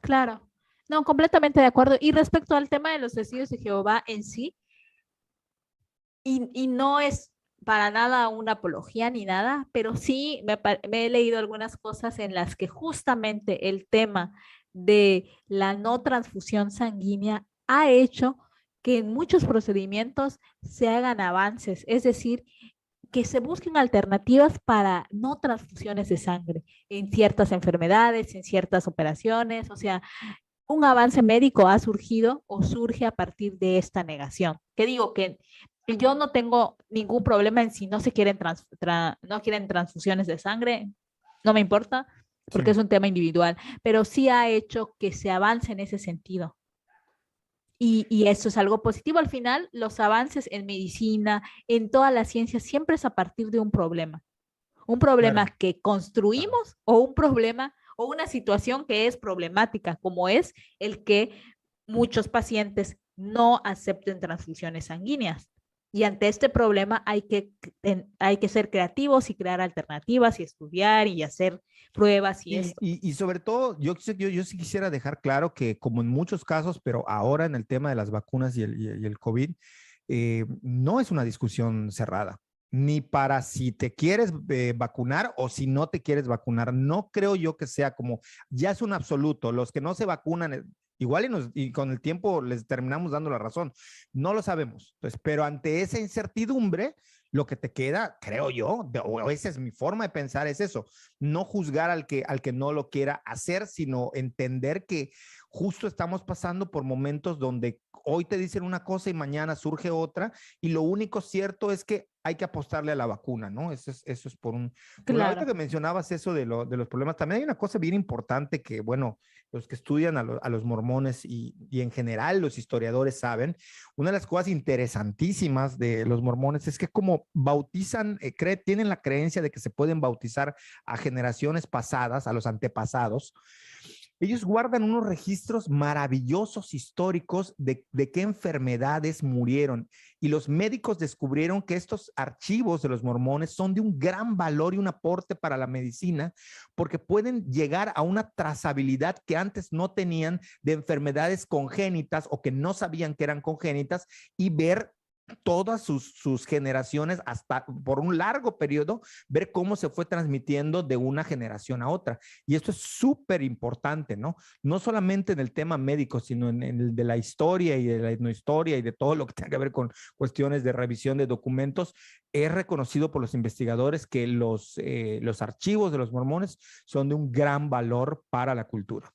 Claro. No, completamente de acuerdo. Y respecto al tema de los testigos de Jehová en sí, y no es para nada una apología ni nada, pero sí me he leído algunas cosas en las que justamente el tema de la no transfusión sanguínea ha hecho que en muchos procedimientos se hagan avances, es decir, que se busquen alternativas para no transfusiones de sangre en ciertas enfermedades, en ciertas operaciones, o sea, un avance médico ha surgido o surge a partir de esta negación. Que digo que yo no tengo ningún problema en si no se quieren, no quieren transfusiones de sangre, no me importa, porque Sí. es un tema individual, pero sí ha hecho que se avance en ese sentido. Y eso es algo positivo. Al final, los avances en medicina, en toda la ciencia, siempre es a partir de un problema. Un problema Claro. que Claro. construimos o un problema o una situación que es problemática, como es el que muchos pacientes no acepten transfusiones sanguíneas. Y ante este problema hay que ser creativos y crear alternativas y estudiar y hacer pruebas y Sí, esto. y sobre todo, yo sí quisiera dejar claro que como en muchos casos, pero ahora en el tema de las vacunas y el COVID, no es una discusión cerrada, ni para si te quieres vacunar o si no te quieres vacunar. No creo yo que sea como, ya es un absoluto, los que no se vacunan, igual y con el tiempo les terminamos dando la razón, no lo sabemos. Entonces, pero ante esa incertidumbre, lo que te queda, creo yo, o esa es mi forma de pensar, es eso, no juzgar al que no lo quiera hacer, sino entender que justo estamos pasando por momentos donde hoy te dicen una cosa y mañana surge otra, y lo único cierto es que hay que apostarle a la vacuna, ¿no? Eso es por la ahorita Claro. que mencionabas eso de los problemas, también hay una cosa bien importante que, bueno, los que estudian a los mormones y en general los historiadores saben, una de las cosas interesantísimas de los mormones es que como bautizan, tienen la creencia de que se pueden bautizar a generaciones pasadas, a los antepasados, ellos guardan unos registros maravillosos históricos de qué enfermedades murieron. Y los médicos descubrieron que estos archivos de los mormones son de un gran valor y un aporte para la medicina, porque pueden llegar a una trazabilidad que antes no tenían de enfermedades congénitas o que no sabían que eran congénitas y ver todas sus generaciones hasta por un largo periodo, ver cómo se fue transmitiendo de una generación a otra. Y esto es súper importante, ¿no? No solamente en el tema médico, sino en el de la historia y de la etnohistoria y de todo lo que tenga que ver con cuestiones de revisión de documentos. Es reconocido por los investigadores que los archivos de los mormones son de un gran valor para la cultura,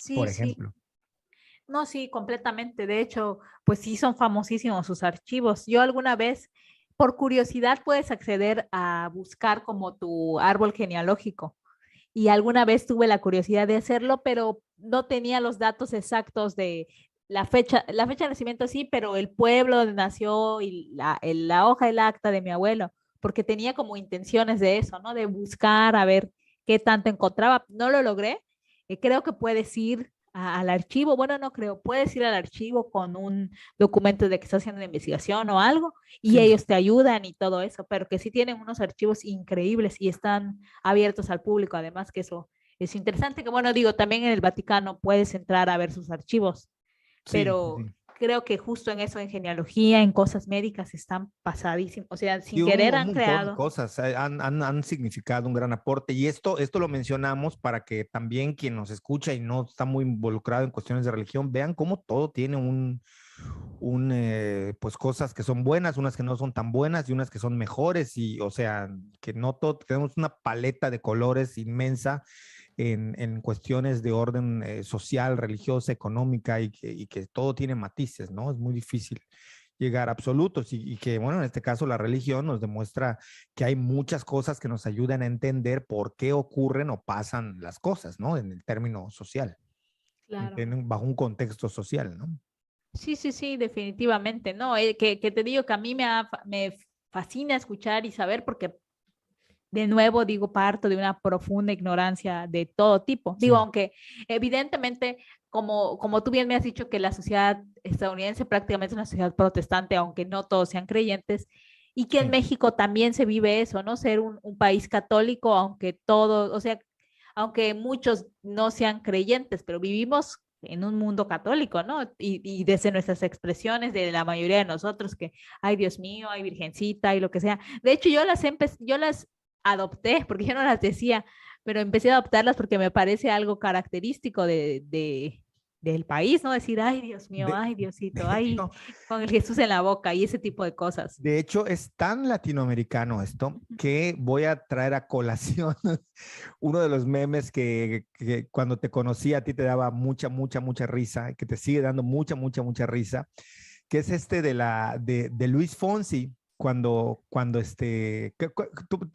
Sí, por sí. ejemplo. No, sí, completamente. De hecho, pues sí son famosísimos sus archivos. Yo alguna vez, por curiosidad, puedes acceder a buscar como tu árbol genealógico. Y alguna vez tuve la curiosidad de hacerlo, pero no tenía los datos exactos de la fecha de nacimiento sí, pero el pueblo donde nació y la hoja, el acta de mi abuelo, porque tenía como intenciones de eso, ¿no? De buscar a ver qué tanto encontraba. No lo logré. Creo que puedes ir al archivo, bueno, no creo, puedes ir al archivo con un documento de que estás haciendo una investigación o algo y Sí, ellos te ayudan y todo eso, pero que sí tienen unos archivos increíbles y están abiertos al público, además que eso es interesante, que bueno, digo, también en el Vaticano puedes entrar a ver sus archivos, sí, pero sí. creo que justo en eso, en genealogía, en cosas médicas, están pasadísimos, o sea, Y sin querer un han montón de creado. cosas han significado un gran aporte. Y esto lo mencionamos para que también quien nos escucha y no está muy involucrado en cuestiones de religión, vean cómo todo tiene pues cosas que son buenas, unas que no son tan buenas y unas que son mejores. Y o sea, que no todo, tenemos una paleta de colores inmensa en cuestiones de orden social, religiosa, económica y que todo tiene matices, ¿no? Es muy difícil llegar a absolutos y que, bueno, en este caso la religión nos demuestra que hay muchas cosas que nos ayudan a entender por qué ocurren o pasan las cosas, ¿no? En el término social, Claro. bajo un contexto social, ¿no? Sí, sí, sí, definitivamente, ¿no? Que te digo que a mí me fascina escuchar y saber porque de nuevo digo, parto de una profunda ignorancia de todo tipo. Digo, Sí, aunque evidentemente, como tú bien me has dicho que la sociedad estadounidense prácticamente es una sociedad protestante, aunque no todos sean creyentes, y que en sí. México también se vive eso, ¿no? Ser un país católico, aunque todos, o sea, aunque muchos no sean creyentes, pero vivimos en un mundo católico, ¿no? Y desde nuestras expresiones de la mayoría de nosotros que, ay Dios mío, ay Virgencita y lo que sea. De hecho, yo las adopté, porque yo no las decía, pero empecé a adoptarlas porque me parece algo característico del país, ¿no? Decir, ay Dios mío, De, ay Diosito, de ay, hecho, con el Jesús en la boca y ese tipo de cosas. de hecho, es tan latinoamericano esto que voy a traer a colación uno de los memes que cuando te conocí a ti te daba mucha risa, que te sigue dando mucha risa, que es este de Luis Fonsi, cuando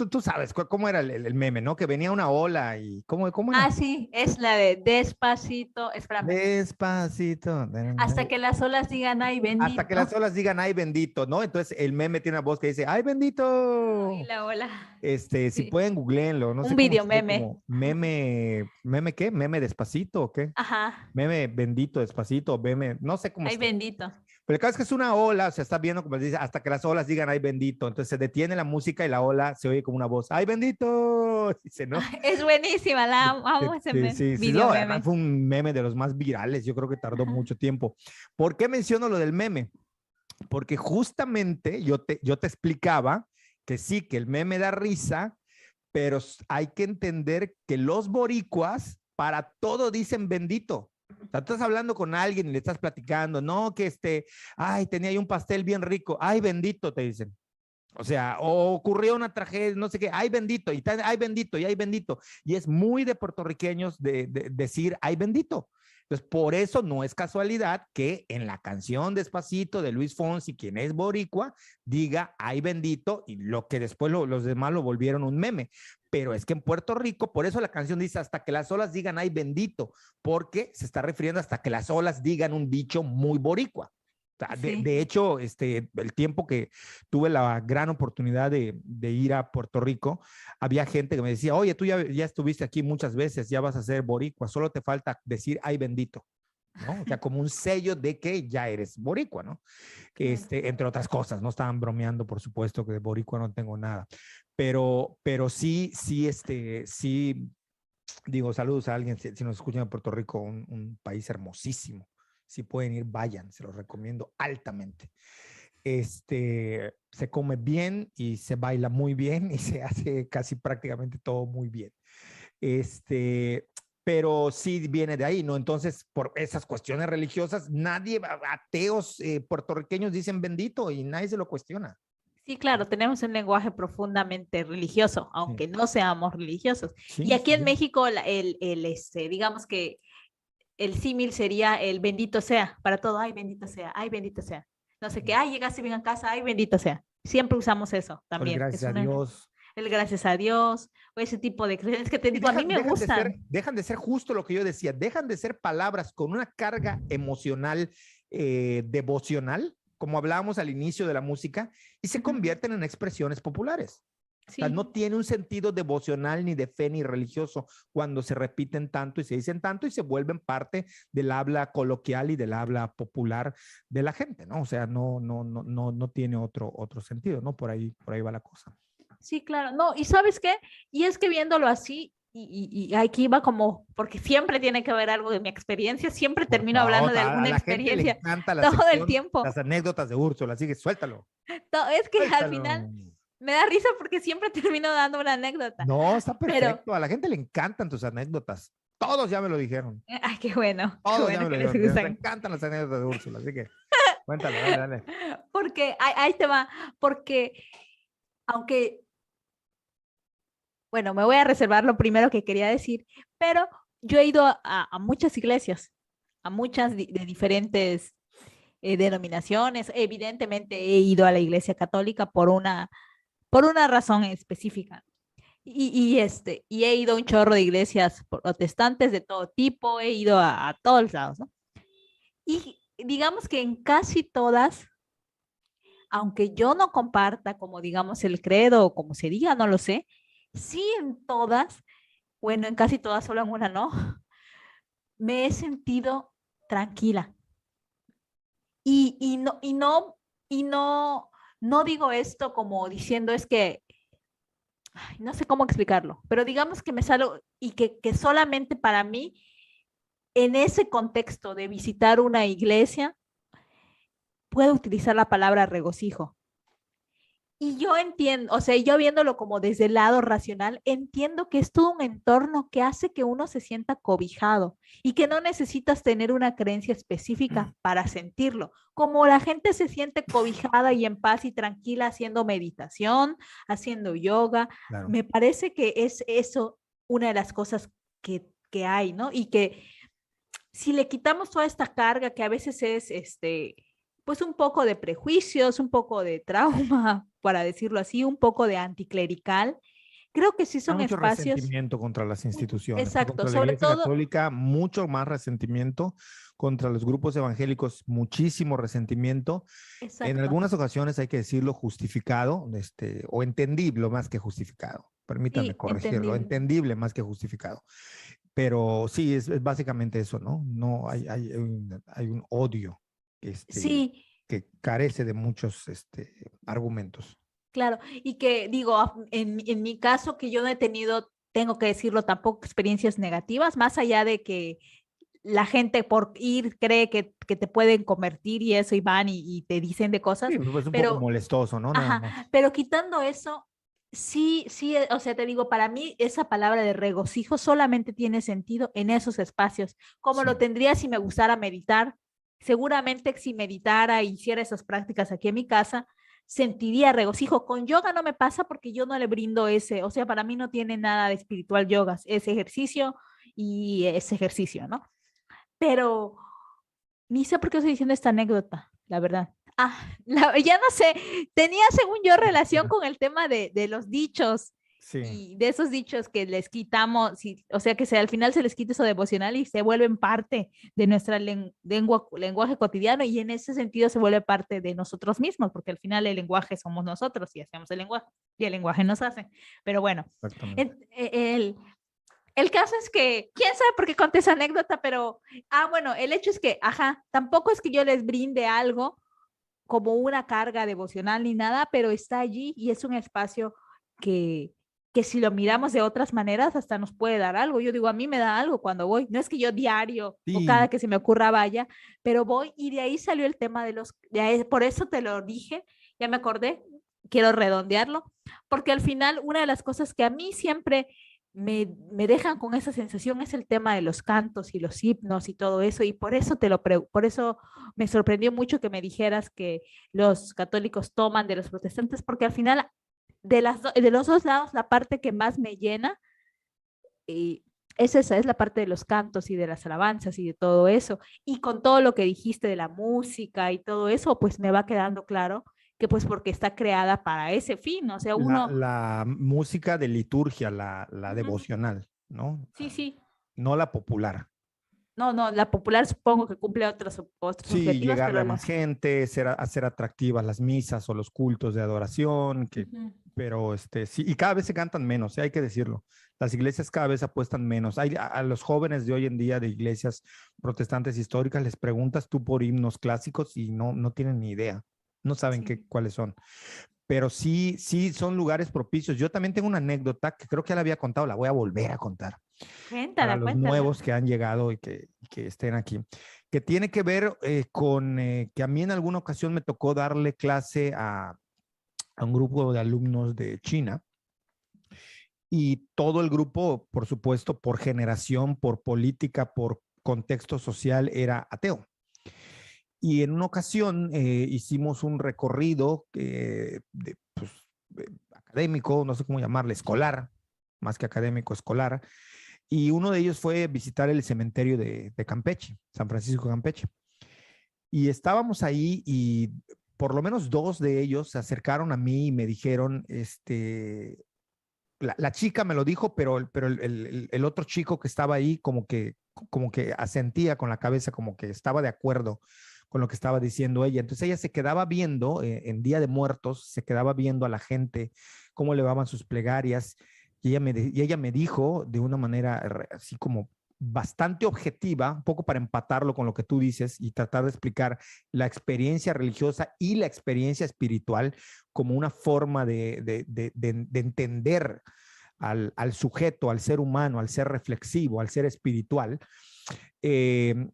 tú sabes cómo era el meme, ¿no? Que venía una ola y cómo era. Ah, sí, es la de despacito, espérame, Despacito. hasta que las olas digan, ay Hasta que las bendito. olas digan, ay bendito, ¿no? Entonces el meme tiene una voz que dice, ay Y bendito. la ola, Si sí, pueden, googleenlo, no sé un cómo video esté, meme. como meme ¿qué? Meme despacito o qué? Ajá, Meme bendito despacito, meme, no sé cómo ay esté. bendito. Pero el caso es que es una ola, o sea, está viendo como dice, hasta que las olas digan, ay bendito. Entonces se detiene la música y la ola se oye como una voz, ay bendito. Dice, ¿no? Es buenísima, amo ese Sí, sí, video no, además meme. fue un meme de los más virales, yo creo que tardó Ajá. mucho tiempo. ¿Por qué menciono lo del meme? Porque justamente yo te explicaba que sí, que el meme da risa, pero hay que entender que los boricuas para todo dicen bendito. O sea, estás hablando con alguien y le estás platicando, no, que ay, tenía ahí un pastel bien rico, ay, bendito, te dicen. O sea, o ocurrió una tragedia, no sé qué, ay bendito, ay bendito, y ay bendito. Y es muy de puertorriqueños de decir ay bendito. Entonces, por eso no es casualidad que en la canción Despacito de Luis Fonsi, quien es boricua, diga ay bendito, y lo que después los demás lo volvieron un meme. Pero es que en Puerto Rico, por eso la canción dice hasta que las olas digan ay bendito, porque se está refiriendo hasta que las olas digan un dicho muy boricua. O sea, de, Sí. de hecho, el tiempo que tuve la gran oportunidad de ir a Puerto Rico, había gente que me decía, oye, tú ya estuviste aquí muchas veces, ya vas a ser boricua, solo te falta decir, ay bendito, ¿no? O sea, como un sello de que ya eres boricua, ¿no? Claro. Entre otras cosas, no estaban bromeando, por supuesto, que de boricua no tengo nada, pero sí, digo, saludos a alguien, si nos escuchan en Puerto Rico, un país hermosísimo. Si pueden ir, vayan, se los recomiendo altamente. Se come bien y se baila muy bien y se hace casi prácticamente todo muy bien. Pero sí viene de ahí, ¿no? Entonces, por esas cuestiones religiosas, nadie, ateos puertorriqueños dicen bendito y nadie se lo cuestiona. Sí, claro, tenemos un lenguaje profundamente religioso, Sí, aunque no seamos religiosos. Y sí, aquí sí, en sí. México, digamos que el símil sería el bendito sea, para todo, ay, bendito sea, ay, bendito sea. No sé qué, ay, llegaste bien a casa, ay, bendito sea. Siempre usamos eso Pues también. gracias a Dios. El gracias a Dios, o ese tipo de creencias que te Y digo, a mí me gustan. dejan de ser justo lo que yo decía, dejan de ser palabras con una carga emocional, devocional, como hablábamos al inicio de la música, y se convierten en expresiones populares. O sea, Sí. no tiene un sentido devocional, ni de fe, ni religioso cuando se repiten tanto y se dicen tanto y se vuelven parte del habla coloquial y del habla popular de la gente, ¿no? O sea, no tiene otro sentido, ¿no? Por ahí va la cosa. Sí, claro. No, ¿y sabes qué? Y es que viéndolo así, y aquí va como, porque siempre tiene que haber algo de mi experiencia, siempre Por termino favor, hablando de a alguna la gente le experiencia encanta la todo el sección, tiempo. las anécdotas de Úrsula, así que suéltalo, Es que al final suéltalo. me da risa porque siempre termino dando una anécdota, No, está pero, perfecto. A la gente le encantan tus anécdotas. Todos ya me lo dijeron. ay, qué Todos ya bueno me lo que les dijeron. Les gustan. encantan las anécdotas de Úrsula, así que cuéntalo, dale, dale. Porque ahí te va, porque aunque, bueno, me voy a reservar lo primero que quería decir, pero yo he ido a muchas iglesias, a muchas de diferentes denominaciones. Evidentemente he ido a la iglesia católica por una razón específica. Y he ido a un chorro de iglesias protestantes de todo tipo, he ido a todos lados, ¿no? Y digamos que en casi todas, aunque yo no comparta como digamos el credo o como se diga, no lo sé, sí en todas, bueno, en casi todas, solo en una no, me he sentido tranquila. Y no digo esto como diciendo es que, ay, no sé cómo explicarlo, pero digamos que me salgo y que solamente para mí, en ese contexto de visitar una iglesia, puedo utilizar la palabra regocijo. Y yo entiendo, o sea, yo viéndolo como desde el lado racional, entiendo que es todo un entorno que hace que uno se sienta cobijado y que no necesitas tener una creencia específica para sentirlo. Como la gente se siente cobijada y en paz y tranquila haciendo meditación, haciendo yoga, Claro. me parece que es eso una de las cosas que hay, ¿no? Y que si le quitamos toda esta carga que a veces es, pues un poco de prejuicios, un poco de trauma, para decirlo así, un poco de anticlerical, creo que sí Hay son mucho espacios, resentimiento contra las instituciones, ¿no? exacto, Contra la sobre Iglesia todo, Católica, mucho más resentimiento, contra los grupos evangélicos, muchísimo resentimiento. En exacto, algunas ocasiones hay que decirlo justificado, o entendible más que justificado. Permítanme sí, corregirlo, entendible. entendible más que justificado. Pero sí, es básicamente eso, ¿no? No hay un odio Sí, que carece de muchos argumentos. claro, y que digo, en mi caso que yo no he tenido, tengo que decirlo, tampoco experiencias negativas, más allá de que la gente por ir cree que te pueden convertir y eso y van y te dicen de Sí, cosas, pues un poco pero, molestoso, ¿no? Nada ajá, más. pero quitando eso, sí, sí, o sea, te digo, para mí esa palabra de regocijo solamente tiene sentido en esos espacios, como lo Sí. tendría si me gustara meditar. Seguramente si meditara y hiciera esas prácticas aquí en mi casa, sentiría regocijo. Con yoga no me pasa porque yo no le brindo ese, o sea, para mí no tiene nada de espiritual yoga, es ejercicio y es ejercicio, ¿no? Pero ni sé por qué estoy diciendo esta anécdota, la verdad. Ya no sé, tenía según yo relación con el tema de los dichos Sí. y de esos dichos que les quitamos, o sea, que al final se les quita eso devocional y se vuelven parte de nuestra lenguaje cotidiano y en ese sentido se vuelve parte de nosotros mismos, porque al final el lenguaje somos nosotros y hacemos el lenguaje y el lenguaje nos hace. Pero bueno, Exactamente. el caso es que, quién sabe por qué conté esa anécdota, pero, bueno, el hecho es que, ajá, tampoco es que yo les brinde algo como una carga devocional ni nada, pero está allí y es un espacio que, que si lo miramos de otras maneras hasta nos puede dar algo. Yo digo, a mí me da algo cuando voy. No es que yo diario o cada Sí, que se me ocurra vaya, pero voy y de ahí salió el tema por eso te lo dije, ya me acordé, quiero redondearlo, porque al final una de las cosas que a mí siempre me dejan con esa sensación es el tema de los cantos y los himnos y todo eso, y por eso me sorprendió mucho que me dijeras que los católicos toman de los protestantes, porque al final de los dos lados la parte que más me llena esa es la parte de los cantos y de las alabanzas y de todo eso. Y con todo lo que dijiste de la música y todo eso, pues me va quedando claro que pues porque está creada para ese fin. O sea, La, uno, la música de liturgia, la ujú, devocional, ¿no? sí, sí. No la popular. No, no, la popular supongo que cumple otros Sí, objetivos, llegarle pero a más la... gente, hacer atractivas las misas o los cultos de adoración, Ujú. pero sí, y cada vez se cantan menos, hay que decirlo. Las iglesias cada vez apuestan menos. A los jóvenes de hoy en día de iglesias protestantes históricas les preguntas tú por himnos clásicos y no tienen ni idea, no saben Sí. cuáles son. Pero sí, sí son lugares propicios. Yo también tengo una anécdota que creo que ya la había contado, la voy a volver a contar para Cuéntala, los cuéntala. nuevos que han llegado y que estén aquí, que tiene que ver con que a mí en alguna ocasión me tocó darle clase a un grupo de alumnos de China y todo el grupo, por supuesto, por generación, por política, por contexto social, era ateo. Y en una ocasión hicimos un recorrido pues, académico, no sé cómo llamarle, escolar, más que académico, escolar, y uno de ellos fue visitar el cementerio de Campeche, San Francisco de Campeche. Y estábamos ahí y por lo menos dos de ellos se acercaron a mí y me dijeron, la chica me lo dijo, pero el otro chico que estaba ahí como que asentía con la cabeza, como que estaba de acuerdo con lo que estaba diciendo ella. Entonces ella se quedaba viendo, en Día de Muertos, se quedaba viendo a la gente, cómo elevaban sus plegarias, y ella me dijo de una manera así como bastante objetiva, un poco para empatarlo con lo que tú dices y tratar de explicar la experiencia religiosa y la experiencia espiritual como una forma de entender al sujeto, al ser humano, al ser reflexivo, al ser espiritual, eh,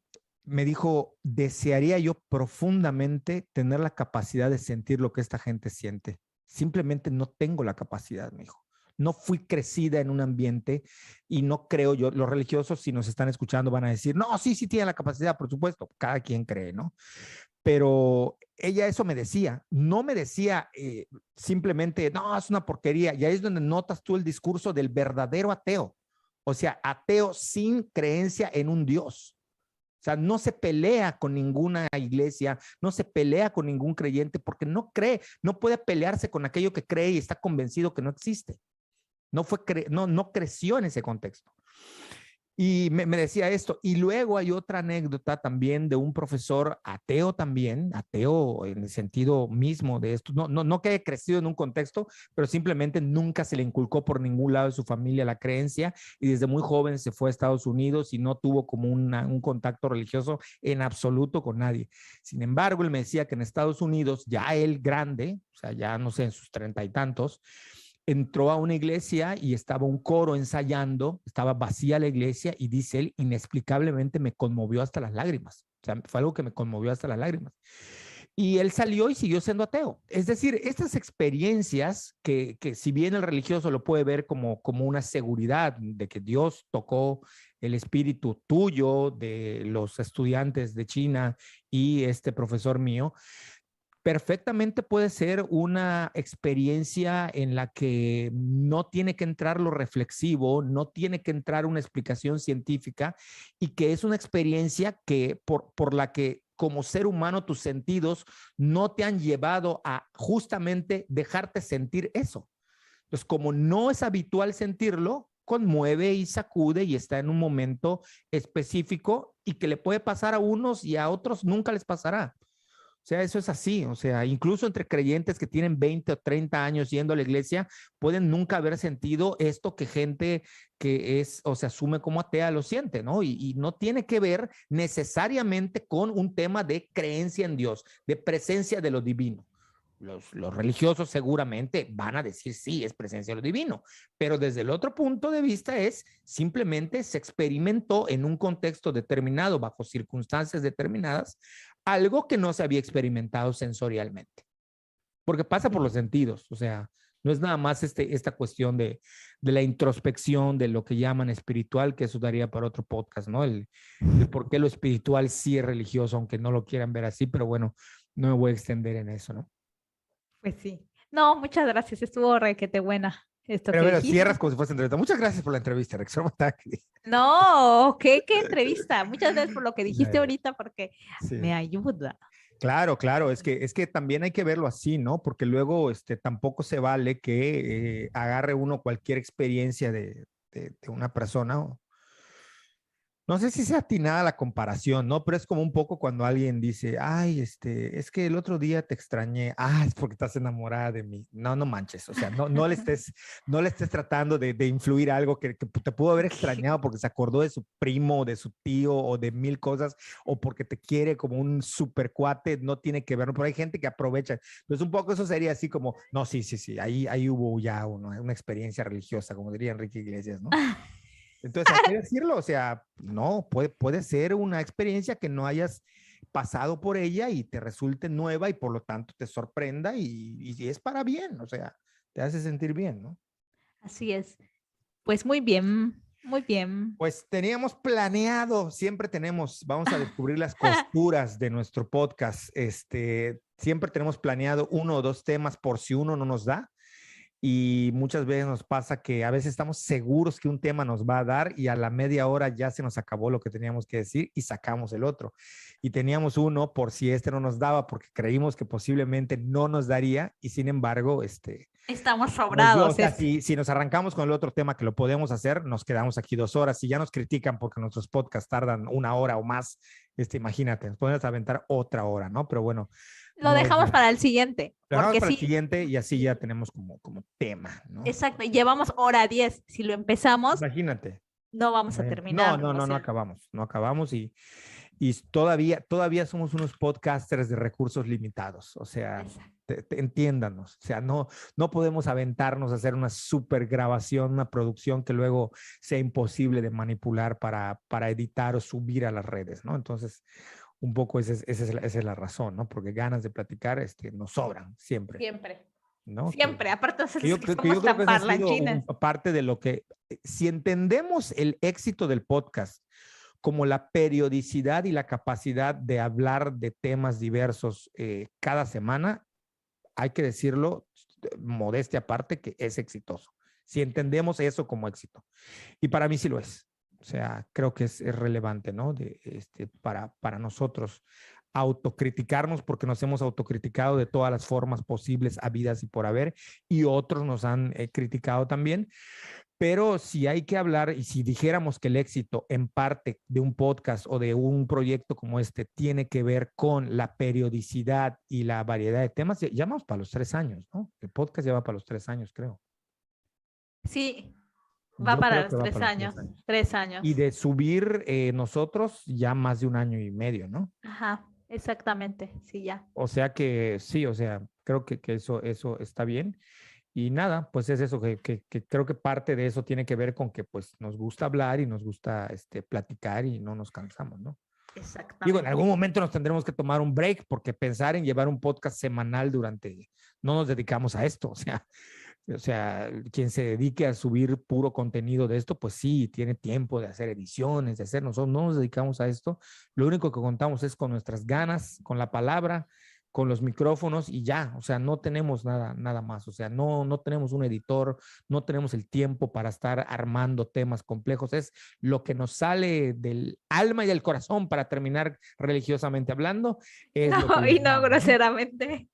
me dijo, desearía yo profundamente tener la capacidad de sentir lo que esta gente siente. Simplemente no tengo la capacidad, me dijo. No fui crecida en un ambiente y no creo yo, los religiosos si nos están escuchando van a decir, no, sí, sí tienen la capacidad, por supuesto, cada quien cree, ¿no? Pero ella eso me decía, no me decía simplemente, no, es una porquería, y ahí es donde notas tú el discurso del verdadero ateo, o sea, ateo sin creencia en un Dios. O sea, no se pelea con ninguna iglesia, no se pelea con ningún creyente porque no cree, no puede pelearse con aquello que cree y está convencido que no existe. No creció en ese contexto. Y me decía esto. Y luego hay otra anécdota también de un profesor ateo también, ateo en el sentido mismo de esto. No que haya crecido en un contexto, pero simplemente nunca se le inculcó por ningún lado de su familia la creencia y desde muy joven se fue a Estados Unidos y no tuvo como un contacto religioso en absoluto con nadie. Sin embargo, él me decía que en Estados Unidos, ya él grande, o sea, ya no sé, en sus 30 y tantos, entró a una iglesia y estaba un coro ensayando, estaba vacía la iglesia y dice él, inexplicablemente me conmovió hasta las lágrimas. O sea, fue algo que me conmovió hasta las lágrimas. Y él salió y siguió siendo ateo. Es decir, estas experiencias que si bien el religioso lo puede ver como una seguridad de que Dios tocó el espíritu tuyo, de los estudiantes de China y este profesor mío, perfectamente puede ser una experiencia en la que no tiene que entrar lo reflexivo, no tiene que entrar una explicación científica y que es una experiencia que por la que como ser humano tus sentidos no te han llevado a justamente dejarte sentir eso. Entonces, como no es habitual sentirlo, conmueve y sacude y está en un momento específico y que le puede pasar a unos y a otros nunca les pasará. O sea, eso es así. O sea, incluso entre creyentes que tienen 20 o 30 años yendo a la iglesia, pueden nunca haber sentido esto que gente que es o se asume como atea lo siente, ¿no? Y no tiene que ver necesariamente con un tema de creencia en Dios, de presencia de lo divino. Los religiosos seguramente van a decir sí, es presencia de lo divino, pero desde el otro punto de vista es simplemente se experimentó en un contexto determinado, bajo circunstancias determinadas, algo que no se había experimentado sensorialmente, porque pasa por los sentidos, o sea, no es nada más esta cuestión de la introspección, de lo que llaman espiritual, que eso daría para otro podcast, ¿no? El por qué lo espiritual sí es religioso, aunque no lo quieran ver así, pero bueno, no me voy a extender en eso, ¿no? Pues sí. No, muchas gracias. Estuvo requete buena. esto Pero que bueno, dijiste. cierras como si fuese entrevista. Muchas gracias por la entrevista, Rex. No, qué entrevista. Muchas gracias por lo que dijiste ahorita porque Sí. me ayuda. Claro, claro, es que también hay que verlo así, ¿no? Porque luego tampoco se vale que agarre uno cualquier experiencia de una persona. No sé si sea atinada la comparación, ¿no? Pero es como un poco cuando alguien dice, ay, es que el otro día te extrañé, es porque estás enamorada de mí. No, no manches, o sea, no le estés tratando de influir algo que te pudo haber extrañado porque se acordó de su primo, de su tío o de mil cosas, o porque te quiere como un super cuate, no tiene que ver, ¿no? Pero hay gente que aprovecha. Entonces, un poco eso sería así como, no, sí, ahí hubo ya una experiencia religiosa, como diría Enrique Iglesias, ¿no? Entonces, hay que decirlo, o sea, no, puede ser una experiencia que no hayas pasado por ella y te resulte nueva y por lo tanto te sorprenda y es para bien, o sea, te hace sentir bien, ¿no? Así es. Pues muy bien, muy bien. Pues teníamos planeado, siempre tenemos, vamos a descubrir las costuras de nuestro podcast, siempre tenemos planeado 1 o 2 temas por si uno no nos da. Y muchas veces nos pasa que a veces estamos seguros que un tema nos va a dar y a la media hora ya se nos acabó lo que teníamos que decir y sacamos el otro. Y teníamos uno por si no nos daba porque creímos que posiblemente no nos daría y sin embargo, estamos nos dio. O sobrados. sea, si nos arrancamos con el otro tema que lo podemos hacer, nos quedamos aquí 2 horas. Si ya nos critican porque nuestros podcasts tardan 1 hora o más, imagínate, nos podemos aventar otra hora, ¿no? Pero bueno. Lo dejamos para el siguiente. Lo dejamos Porque para el sí, siguiente y así ya tenemos como tema, ¿no? exacto, y llevamos hora 10. Si lo empezamos, Imagínate. no vamos a terminar. No acabamos y todavía somos unos podcasters de recursos limitados, o sea, entiéndanos, o sea, no podemos aventarnos a hacer una super grabación, una producción que luego sea imposible de manipular para editar o subir a las redes, ¿no? Entonces, un poco esa es la razón, ¿no? Porque ganas de platicar nos sobran siempre. Siempre. ¿No? Siempre, aparte de yo creo que eso ha sido parte de lo que, si entendemos el éxito del podcast como la periodicidad y la capacidad de hablar de temas diversos cada semana, hay que decirlo, modestia aparte, que es exitoso. Si entendemos eso como éxito. Y para mí sí lo es. O sea, creo que es relevante, ¿no? Para nosotros autocriticarnos porque nos hemos autocriticado de todas las formas posibles, habidas y por haber, y otros nos han criticado también. Pero si hay que hablar y si dijéramos que el éxito en parte de un podcast o de un proyecto como tiene que ver con la periodicidad y la variedad de temas, ya vamos para los 3 años, ¿no? El podcast ya va para los 3 años, creo. Sí, va para los 3 años. 3 años. Y de subir nosotros ya más de 1 año y medio, ¿no? Ajá, exactamente, sí, ya. O sea que sí, o sea, creo que eso está bien. Y nada, pues es eso, que creo que parte de eso tiene que ver con que pues nos gusta hablar y nos gusta platicar y no nos cansamos, ¿no? Exactamente. Digo, en algún momento nos tendremos que tomar un break porque pensar en llevar un podcast semanal no nos dedicamos a esto, o sea, quien se dedique a subir puro contenido de esto, pues sí, tiene tiempo de hacer ediciones, de hacer, nosotros no nos dedicamos a esto, lo único que contamos es con nuestras ganas, con la palabra, con los micrófonos y ya, o sea, no tenemos nada más, o sea, no tenemos un editor, no tenemos el tiempo para estar armando temas complejos, es lo que nos sale del alma y del corazón para terminar religiosamente hablando. No groseramente.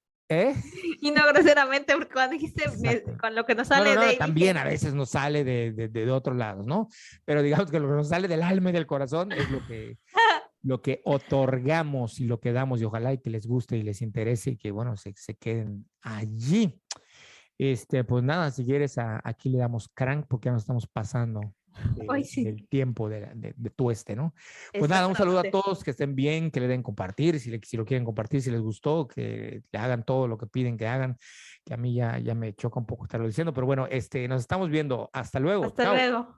Y no groseramente, porque cuando dijiste con lo que nos sale de... También a veces nos sale de otros lados, ¿no? Pero digamos que lo que nos sale del alma y del corazón es lo que otorgamos y lo que damos, y ojalá y que les guste y les interese y que, bueno, se queden allí. Pues nada, si quieres, aquí le damos crank porque ya nos estamos pasando del tiempo de tu ¿no? Pues nada, un saludo a todos, que estén bien, que le den compartir, si lo quieren compartir, si les gustó, que le hagan todo lo que piden que hagan, que a mí ya me choca un poco estarlo diciendo, pero bueno, nos estamos viendo. Hasta luego. Hasta luego.